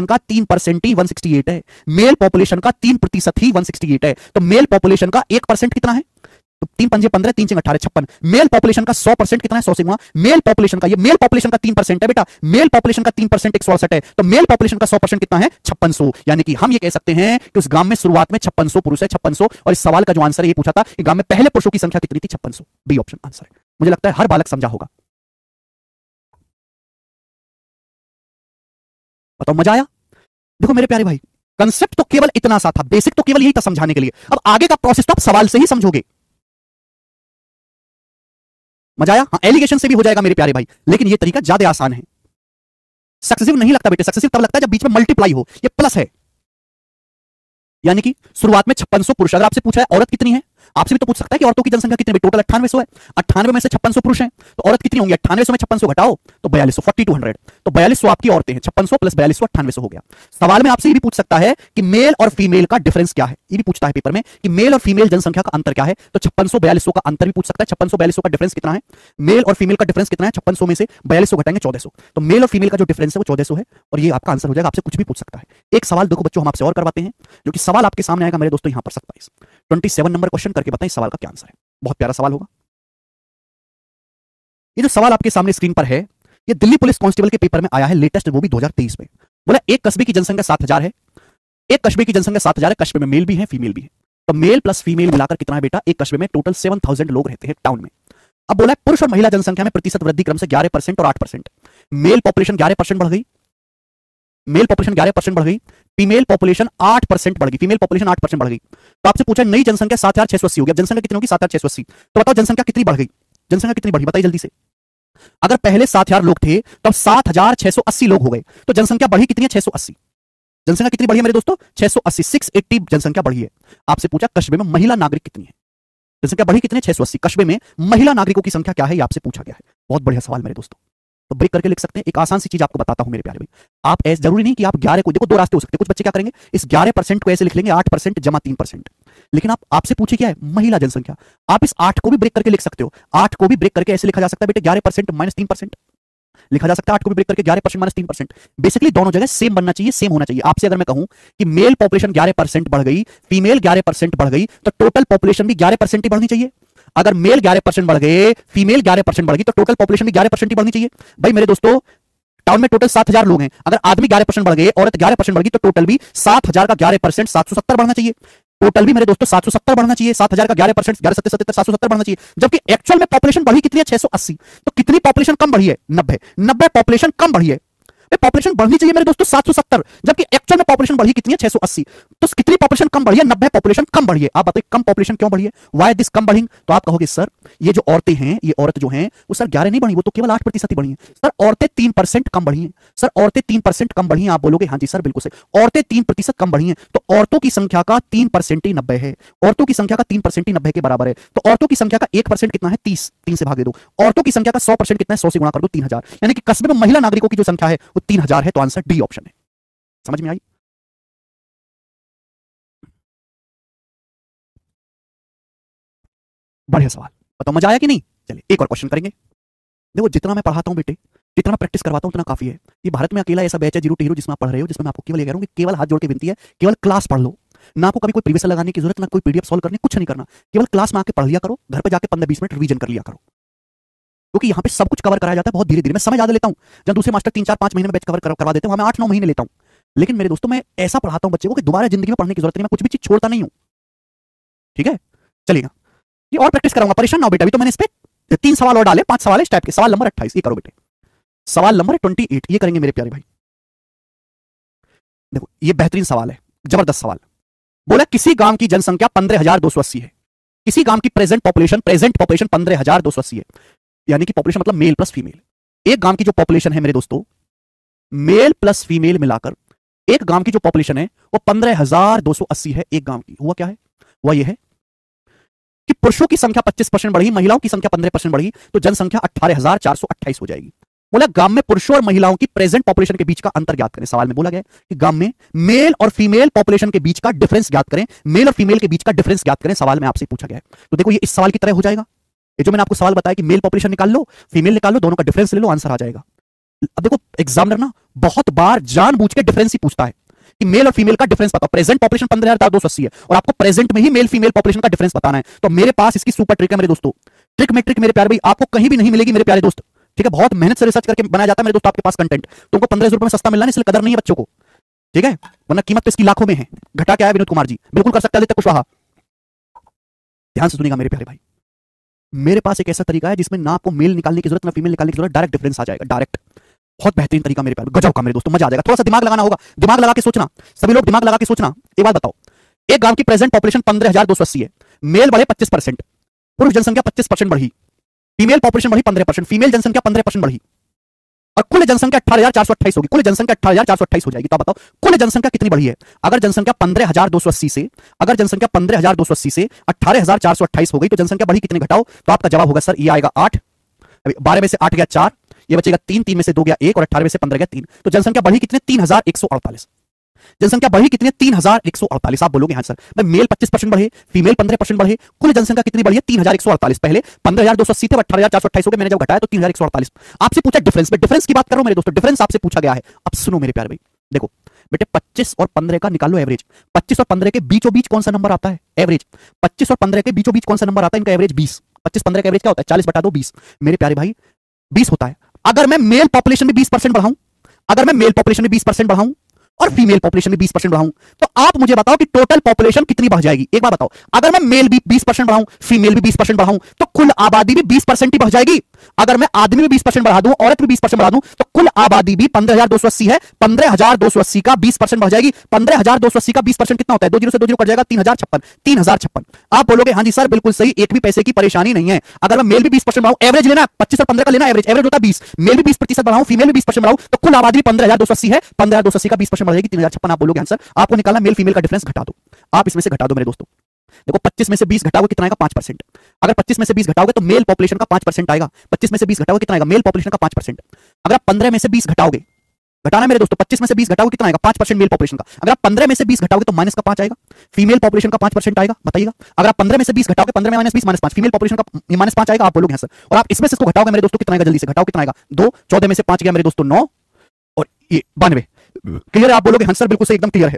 का 3% ही 168 है, मेल पॉपुलेशन का 3% ही 168 है। तो मेल पॉपुलेशन का 1% कितना है? तो 3 पंजे 15, 3 6 18, 56। मेल पॉपुलेशन का 100% कितना है? 100 से गुणा मेल पॉपुलेशन का, ये मेल पॉपुलेशन का 3% है बेटा, मेल पॉपुलेशन का 3% 168 है, तो मेल पॉपुलेशन का 100% कितना है? 5600। यानी कि हम ये कह सकते हैं कि उस गांव में शुरुआत में 5600 पुरुष है, 5600। और इस सवाल का जो आंसर है ये पूछा था कि गांव में पहले पुरुषों की संख्या कितनी थी? 5600। बी ऑप्शन आंसर है। मुझे लगता है हर बालक समझा होगा। बताओ मजा आया? देखो मेरे प्यारे भाई, कंसेप्ट तो केवल इतना सा था, बेसिक तो केवल यही था समझाने के लिए। अब आगे का प्रोसेस तो आप सवाल से ही समझोगे। मजा आया? हाँ, एलिगेशन से भी हो जाएगा मेरे प्यारे भाई, लेकिन ये तरीका ज्यादा आसान है। सक्सेसिव नहीं लगता बेटे, सक्सेसिव तब लगता है जब बीच में मल्टीप्लाई हो, ये प्लस है। यानी कि शुरुआत में 5600 पुरुष, अगर आपसे पूछा है औरत कितनी है, आपसे भी तो पूछ सकता है कि औरतों की जनसंख्या कितनी? टोटल 9800 है, 98 में से 5600 पुरुष हैं, तो औरत कितनी होंगी? 9800 में 5600 घटाओ तो 4200, 4200, तो 4200 आपकी औरतें हैं, 5600 प्लस 4200 9800 हो गया। सवाल में आपसे ये भी पूछ सकता है कि मेल और फीमेल का डिफरेंस क्या है, ये भी पूछता है पेपर में कि मेल और फीमेल जनसंख्या का अंतर क्या है, तो 5600 4200 का अंतर भी पूछ सकता है। 5600 4200 का डिफरेंस कितना है? मेल और फीमेल का डिफरेंस कितना है? 5600 में से 4200 घटाएंगे 1400, तो मेल और फीमेल का जो डिफरेंस है वो 1400 है, और ये आपका आंसर हो जाएगा। आपसे कुछ भी पूछ सकता है। एक सवाल देखो बच्चों हम आपसे और करवाते हैं, जो कि सवाल आपके सामने आएगा मेरे दोस्तों यहां पर 27 27 नंबर क्वेश्चन करके बताएं सवाल का क्या आंसर है। बहुत प्यारा सवाल होगा। ये जो सवाल आपके सामने स्क्रीन पर है, ये दिल्ली पुलिस कांस्टेबल के पेपर में आया है लेटेस्ट, वो भी 2023 में। बोला एक कस्बे की जनसंख्या 7000 है, एक कस्बे की जनसंख्या 7000 है, कस्बे में मेल भी है फीमेल भी है, तो मेल प्लस फीमेल मिलाकर कितना है बेटा? एक कस्बे में टोटल 7000 लोग रहते हैं टाउन में। अब बोला पुरुष और महिला जनसंख्या में प्रतिशत वृद्धि क्रम से 11% और 8%। मेल पॉपुलेशन 11% बढ़ गई, मेल पॉपुलेशन 11% बढ़ गई, फीमेल पॉपुलेशन 8% बढ़ गई, फीमेल पॉपुलेशन 8% बढ़ गई। तो आपसे पूछा नई जनसंख्या 7680 हो गया, जनसंख्या कितनी होगी? 7680। तो बताओ जनसंख्या कितनी बढ़ गई? जनसंख्या कितनी बढ़ी बताइए जल्दी से। अगर पहले 7000 लोग थे तो अब 7680 लोग हो गए, तो जनसंख्या बढ़ी कितनी है? 680। जनसंख्या कितनी बढ़ी है मेरे दोस्तों? 680, 680 जनसंख्या बढ़ी है। आपसे पूछा कस्बे में महिला नागरिक कितनी है? जनसंख्या बढ़ी कितनी है? 680। कस्बे में महिला नागरिकों की संख्या क्या है? ये आपसे पूछा गया है। बहुत बढ़िया सवाल मेरे दोस्तों, तो ब्रेक करके लिख सकते हैं। एक आसान सी चीज आपको बताता हूं मेरे प्यारे भाई, आप ऐसे जरूरी नहीं कि आप 11 को, देखो दो रास्ते हो सकते हैं। कुछ बच्चे क्या करेंगे, इस 11% को ऐसे लिख लेंगे 8% जमा 3%, लेकिन आप आपसे पूछे क्या है? महिला जनसंख्या। आप इस 8 को भी ब्रेक करके लिख सकते हो, 8 को भी ब्रेक करके ऐसे लिखा जा सकता है बेटे 11% माइनस 3% लिखा जा सकता है। 8 को भी ब्रेक करके 11% माइनस 3%। बेसिकली दोनों जगह सेम बनना चाहिए, सेम होना चाहिए। आपसे अगर मैं कहूं कि मेल पॉपुलेशन 11% बढ़ गई, फीमेल 11% बढ़ गई, तो टोटल पॉपुलेशन भी 11% ही बढ़नी चाहिए। अगर मेल 11% बढ़ गए, फीमेल 11% बढ़ गई, तो टोटल पॉपुलेशन भी 11% ही बढ़नी चाहिए। भाई मेरे दोस्तों टाउन में टोटल 7000 लोग हैं, अगर आदमी 11% बढ़ गए, औरत 11% बढ़ गई, तो टोटल भी 7000 का 11% 770 बढ़ना चाहिए। टोटल भी मेरे दोस्तों 770 बढ़ना चाहिए। 7000 का 11% 11 7 77 770 बढ़ना चाहिए, जबकि एक्चुअल में पॉपुलेशन बढ़ी कितनी है? 680। तो कितनी पॉपुलेशन कम बढ़ी है? 90 पॉपुलेशन कम बढ़ी है। पॉपुलेशन बढ़नी चाहिए मेरे दोस्तों 770, जबकि एक्चुअल में पॉपुलेशन बढ़ी कितनी है 680। तो कितनी पॉपुलेशन कम बढ़ी है? 90 पॉपुलेशन कम बढ़ी है। आप बताइए कम पॉपुलेशन क्यों बढ़ी है? व्हाई दिस कम बढ़ी? तो आप कहोगे सर ये जो औरतें हैं, ये औरत जो हैं वो सर 11 नहीं बढ़ी, वो तो केवल 8% ही बढ़ी है। सर औरतें 3% कम बढ़ी हैं। सर औरतें 3% कम बढ़ी हैं। आप बोलोगे हाँ जी सर बिल्कुल सही, औरतें 3% कम बढ़ी हैं। तो औरतों की संख्या का 3% ही 90 है। औरतों की संख्या का 3% ही 90 के बराबर है। तो औरतों की संख्या का 1% कितना है? 30, 3 से भाग दे दो। औरतों की संख्या का 100% कितना है? 100 से गुणा कर दो, 3000। यानी कि कस्बे में महिला नागरिकों की जो संख्या है वो 3000 है। तो आंसर डी ऑप्शन है। समझ में आई? बढ़िया सवाल, बताओ मजा आया कि नहीं? चलिए एक और क्वेश्चन करेंगे। देखो जितना मैं पढ़ाता हूं बेटे, जितना प्रैक्टिस करवाता हूं उतना काफी है। ये भारत में अकेला ऐसा बैच है जीरो टी हीरो जिसमें आप पढ़ रहे हो, जिसमें मैं आपको केवल ये कह रहा हूं कि केवल हाथ जोड़ के विनती है, केवल क्लास पढ़ लो। ना आपको कभी कोई प्रीवियस लगाने की जरूरत, ना कोई पीडीएफ सॉल्व करने, कुछ नहीं करना। केवल क्लास में आके पढ़ लिया करो, घर पे जाके 15-20 मिनट रिवीजन कर लिया करो, क्योंकि यहाँ पे सब कुछ कवर कराया जाता है बहुत धीरे धीरे। मैं समय ज्यादा लेता हूँ, जब दूसरे मास्टर 3-4-5 महीने में बैच कवर करवा देते हैं, वहां मैं 8-9 महीने लेता हूँ। लेकिन मेरे दोस्तों मैं ऐसा पढ़ाता हूँ बच्चे को कि दोबारा जिंदगी में पढ़ने की जरूरत नहीं, मैं कुछ भी चीज छोड़ता नहीं हूँ। ठीक है, चलिएगा ये और प्रैक्टिस कराऊंगा, परेशान ना हो बेटा। अभी तो मैंने इस पे 3 सवाल और डाले, 5 सवाल इस टाइप के। सवाल नंबर 28 ये करो बेटे, सवाल नंबर 28 ये करेंगे मेरे प्यारे भाई। देखो ये बेहतरीन सवाल है, जबरदस्त सवाल। बोला किसी गांव की जनसंख्या 15,280 है। किसी गांव की प्रेजेंट पॉपुलेशन 15,280 है, यानी कि पॉपुलेशन मतलब मेल प्लस फीमेल। एक गांव की जो पॉपुलेशन है मेरे दोस्तों, मेल प्लस फीमेल मिलाकर एक गांव की जो पॉपुलेशन है वो 15,280 है। एक गांव की हुआ क्या है? हुआ ये है कि पुरुषों की संख्या 25% बढ़ी, महिलाओं की संख्या 15% बढ़ी, तो जनसंख्या 18,428 हो जाएगी। बोला गांव में पुरुषों और महिलाओं की प्रेजेंट पॉपुलेशन के बीच का अंतर ज्ञात करें। सवाल में बोला गया कि गांव में मेल और फीमेल पॉपुलेशन के बीच का डिफरेंस ज्ञात करें। मेल और फीमेल के बीच का डिफरेंस ज्ञात करें, सवाल में आपसे पूछा गया है। तो देखो ये इस सवाल की तरह हो जाएगा। ये जो मैंने आपको सवाल बताया कि मेल पॉपुलेशन निकाल लो, फीमेल निकाल लो, दोनों का डिफरेंस ले लो, आंसर आ जाएगा। अब देखो एग्जामिनर ना बहुत बार जानबूझ के डिफरेंस ही पूछता है कि मेल और फीमेल का डिफरेंस बताओ। प्रेजेंट पॉपुलेशन 15,280 है और आपको प्रेजेंट में ही मेल फीमेल पॉपुलेशन का डिफरेंस बताना है। तो मेरे पास इसकी सुपर ट्रिक है मेरे दोस्तों। ट्रिक में ट्रिक मेरे प्यारे भाई आपको कहीं भी नहीं मिलेगी मेरे प्यारे दोस्त। ठीक है, बहुत मेहनत से रिसर्च करके बनाया जाता है मेरे दोस्त आपके पास कंटेंट। तुमको 15 रुपए में सस्ता मिलना है, इसलिए कदर नहीं है बच्चों को। ठीक है, वरना कीमत तो इसकी लाखों में है। घटा के आया विनोद कुमार जी, बिल्कुल कर सकते हैं कुशवाहा। ध्यान से सुनिएगा मेरे प्यारे भाई, मेरे पास एक ऐसा तरीका है जिसमें ना आपको मेल निकालने की जरूरत ना फीमेल निकालने की जरूरत, डायरेक्ट डिफरेंस आ जाएगा, डायरेक्ट। बहुत बेहतरीन तरीका मेरे प्यारे, गजब का मेरे दोस्तों, मजा आ जाएगा। थोड़ा सा दिमाग लगाना होगा, दिमाग लगा के सोचना, सभी लोग दिमाग लगा के सोचना। एक बात बताओ, एक गांव की प्रेजेंट पॉपुलेशन 15,280 है, मेल बढ़े 25%, पुरुष जनसंख्या 25% बढ़ी, फीमेल पॉपुलेशन बढ़ी 15%, फीमेल जनसंख्या 15% बढ़ी, और कुल जनसंख्या 18,428 होगी। कुल जनसंख्या 18,428 हो जाएगी। तो बताओ कुल जनसंख्या कितनी बढ़ी है? अगर जनसंख्या 15,280 से, अगर जनसंख्या 15,280 से 18,428 हो गई तो जनसंख्या बढ़ी कितनी? घटाओ तो आपका जवाब होगा सर ये आएगा 8। 12 में से 8 गया 4, ये बचेगा 3, 3 में से 2 गया 1 और 18 में से 15 गया 3। तो जनसंख्या बढ़ी कितने? 3,148। जनसंख्या बढ़ी कितनी? 3,148। आप बोलोगे हाँ सर भाई मेल 25% बढ़े, फीमेल 15% बढ़े, कुल जनसंख्या कितनी बढ़ी है? 3,148। पहले 15,280 थे, 18,428 हो गए, मैंने जब घटाया तो 3,148। आपसे पूछा डिफरेंस, मैं डिफरेंस की बात कर रहा हूं मेरे दोस्तों, डिफरेंस आपसे पूछा गया है। अब सुनो मेरे प्यारे भाई, देखो बेटे 25 और 15 का निकाल लो एवरेज। 25 और 15 के बीचों बीच कौन सा नंबर आता है? एवरेज। 25 और 15 के बीचों बीच कौन सा नंबर आता है? इनका एवरेज 20। 25-15 का एवरेज क्या होता है? 40 बटा 2 20। मेरे प्यारे भाई 20 होता है। अगर मैं मेल पॉपुलेशन में 20% बढ़ाऊं, अगर मैं मेल पॉपुलेशन में 20% बढ़ाऊं और फीमेल पॉपुलेशन में 20% बढ़ाऊं, तो आप मुझे बताओ कि टोटल पॉपुलेशन कितनी बढ़ जाएगी? एक बार बताओ, अगर मैं मेल भी 20% बढ़ाऊं, फीमेल भी 20% बढ़ाऊं, तो कुल आबादी भी 20% ही बढ़ जाएगी। अगर मैं आदमी में 20% बढ़ा दूं, औरत में 20% बढ़ा दूं, तो कुल आबादी भी 15,280 है, 15,280 का 20% बढ़ जाएगी। 15,280 का 20% कितना होता है? 2 जीरो से 2 जीरो कट जाएगा, 3,056। 3,056। आप बोलोगे हाँ जी सर बिल्कुल सही, एक भी पैसे की परेशानी नहीं है। अगर मैं मेल भी 20% बढ़ाऊं, एवरेज लेना 25 और 15 का लेना, एवरेज होता है 20, मेल भी 20% बढ़ाऊं, फीमेल भी 20% बढ़ाऊं, तो कुल आबादी 15,280 है, 15,280 का 20% बढ़ जाएगी 3,056। आप बोलोगे आंसर आपको निकालना मेल फीमेल का डिफरेंस घटा दो। आप इसमें से घटा दो मेरे दोस्तों। देखो 25 में से 20 घटाओगे कितना आएगा? 5%। अगर 25 में से 20 घटाओगे तो मेल पॉपुलेशन का 5% आएगा। 25 में से 20 घटाओगे कितना आएगा? मेल पॉपुलेशन का 5%। अगर आप 15 में से 20 घटाओगे, घटाना मेरे दोस्तों, 25 में से 20 घटाओगे कितना आएगा? 5% मेल पॉपुलेशन का। अगर आप 15 में से 20 घटाओगे तो माइनस का 5 आएगा, फीमेल पॉपुलेशन का 5% आएगा। बताइएगा, अगर आप 15 में से 20 घटाओगे, 15 में -20 -5, फीमेल पॉपुलेशन का -5 आएगा। आप बोलोगे हाँ सर। और आप इसमें से इसको घटाओगे मेरे दोस्तों, कितना आएगा? जल्दी से घटाओ, कितना आएगा? 2, 14 में से 5 गया मेरे दोस्तों 9 और ये 92। क्लियर है? आप बोलोगे हाँ सर बिल्कुल सही, एकदम क्लियर है।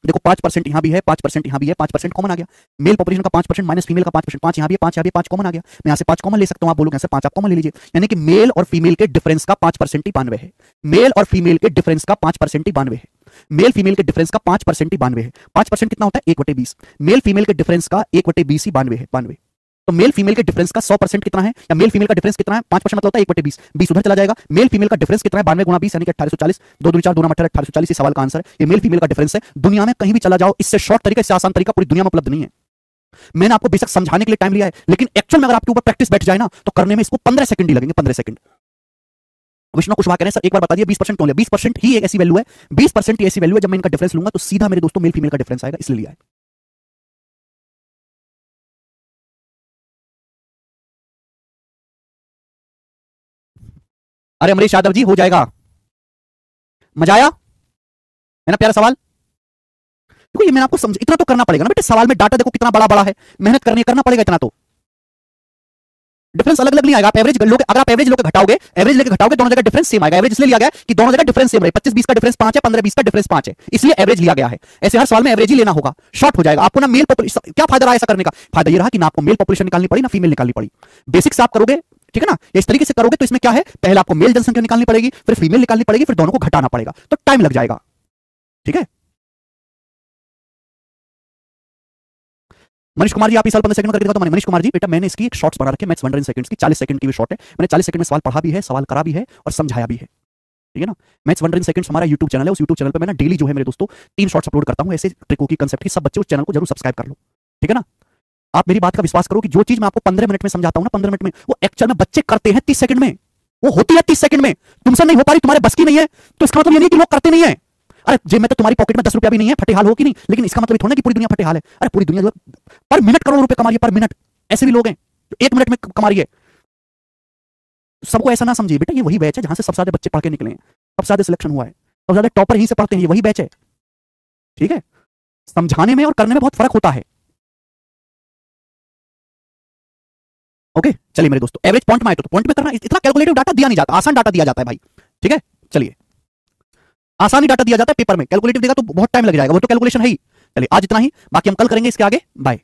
देखो 5% यहां भी है, 5% यहां भी है, 5% कॉमन आ गया। मेल पॉपुलेशन का 5% माइनस फीमेल का 5%, 5 यहां भी है, 5 यहां भी है, 5 कॉमन आ गया। मैं यहां से 5 कॉमन ले सकता हूं। आप बोलोगे सर 5 आप कॉमन ले लीजिए, यानी कि मेल और फीमेल के डिफरेंस का 5% ही 92 है। मेल और फीमेल के डिफरेंस का 5% ही 92 है। मेल फीमेल के डिफरेंस का 5% ही 92 है। 5% कितना होता है? 1/20। मेल फीमेल के डिफरेंस का 1/20 ही 92 है। 92 तो मेल फीमेल के डिफरेंस का 100% कितना है, या मेल फीमेल का डिफरेंस कितना है, 5% मतलब होता है 1/20, 20 उधर चला जाएगा। मेल फीमेल का डिफरेंस कितना है, 92 गुणा 20 यानी कि 1840, 2 दूनी 4 2 18 1840। ये सवाल का आंसर है। ये मेल फीमेल का डिफरेंस है। दुनिया में कहीं भी चला जाओ, इससे शॉर्ट तरीका, इससे आसान तरीका पूरी दुनिया में उपलब्ध नहीं है। मैंने आपको बेशक समझाने के लिए टाइम लिया है, लेकिन एक्चुअल में अगर आपके ऊपर प्रैक्टिस बैठ जाए ना, तो करने में इसको 15 सेकंड ही लगेंगे, 15 सेकंड। विष्णु कुशवाहा कह रहे हैं सर एक बार बता दिए 20% क्यों लिया? 20% ही एक ऐसी वैल्यू है, 20% ही ऐसी वैल्यू है जब मैं इनका डिफरेंस लूंगा तो सीधा मेरे दोस्तों मेल फीमेल का डिफरेंस आएगा, इसलिए लिया है। अरे अमरीश यादव जी, हो जाएगा। मजा आया है ना? प्यारा सवाल। देखो ये मैंने आपको समझ, इतना तो करना पड़ेगा ना बेटे। सवाल में डाटा देखो कितना बड़ा बड़ा है, मेहनत करना पड़ेगा इतना तो। डिफरेंस अलग अलग नहीं आएगा। आप एवरेज लोगे, अगर आप एवरेज लोगे घटाओगे, एवरेज लेके घटाओगे, दोनों जगह डिफरेंस सेम आएगा। एवरेज इसलिए लिया गया कि दोनों जगह डिफरेंस सेम रहे। 25-20 का डिफरेंस 5 है, 15-20 का डिफरेंस 5 है, इसलिए एवरेज लिया गया है। ऐसे हर सवाल में एवरेज ही लेना होगा, शॉर्ट हो जाएगा। आपको ना मेल पॉपुलेशन, क्या फायदा रहा ऐसा करने का? फायदा ये रहा कि ना आपको मेल पॉपुलेशन निकालनी पड़ी, ना फीमेल निकालनी पड़ी। बेसिक्स आप करोगे, ठीक है ना? इस तरीके से करोगे तो इसमें क्या है, पहले आपको मेल जनसंख्या निकालनी पड़ेगी, फिर फीमेल निकालनी पड़ेगी, फिर दोनों को घटाना पड़ेगा, तो टाइम लग जाएगा। ठीक है। मनीष कुमार जी, आप इस साल 15 सेकंड में करके दिखाओ तो। मनीष कुमार जी बेटा, मैंने इसकी एक शॉर्ट्स बना रखे, मैथ्स 100 सेकंड्स की, 40 सेकंड की भी शॉर्ट है। मैंने 40 सेकंड में सवाल पढ़ा भी है, सवाल करा भी है और समझाया भी है, ठीक है ना? मैथ्स 100 सेकंड्स हमारा यूट्यूब चैनल है। उस यूट्यूब चैनल पे मैं ना डेली जो है मेरे दोस्तों 3 शॉर्ट्स अपलोड करता हूं, ऐसे ट्रिकों की, कंसेप्ट की। सब बच्चे उस चैनल को जरूर सब्सक्राइब कर लो, ठीक है ना? आप मेरी बात का विश्वास करो कि जो चीज मैं आपको 15 मिनट में समझाता हूं ना, 15 मिनट में, वो एक्चुअल में बच्चे करते हैं 30 सेकंड में। वो होती है 30 सेकंड में। तुमसे नहीं हो पा रही, तुम्हारे बस की नहीं है, तो इसका मतलब ये नहीं कि लोग करते नहीं है। अरे जेब में तो तुम्हारी पॉकेट में 10 रुपया भी नहीं है, फटे हाल हो कि नहीं, लेकिन इसका मतलब थोड़ा कि पूरी दुनिया फटे हाल है। अरे पूरी दुनिया पर मिनट करोड़ों रुपए कमा रही है, पर मिनट। ऐसे भी लोग हैं जो 1 मिनट में कमा रही है। सबको ऐसा ना समझिए बेटा, ये वही बैच है जहां से सबसे ज्यादा बच्चे पढ़ के निकले हैं, सबसे ज्यादा सिलेक्शन हुआ है, सबसे ज्यादा टॉपर यहीं से पढ़ते हैं, ये वही बैच है, ठीक है? समझाने में और करने में बहुत फर्क होता है। ओके, चलिए मेरे दोस्तों, एवरेज पॉइंट में आए तो पॉइंट में करना, इतना कैलकुलेटिव डाटा दिया नहीं जाता, आसान डाटा दिया जाता है भाई, ठीक है? चलिए, आसानी डाटा दिया जाता है पेपर में, कैलकुलेटिव देगा तो बहुत टाइम लग जाएगा, वो तो कैलकुलेशन है ही। चलिए आज इतना ही, बाकी हम कल करेंगे इसके आगे। बाय।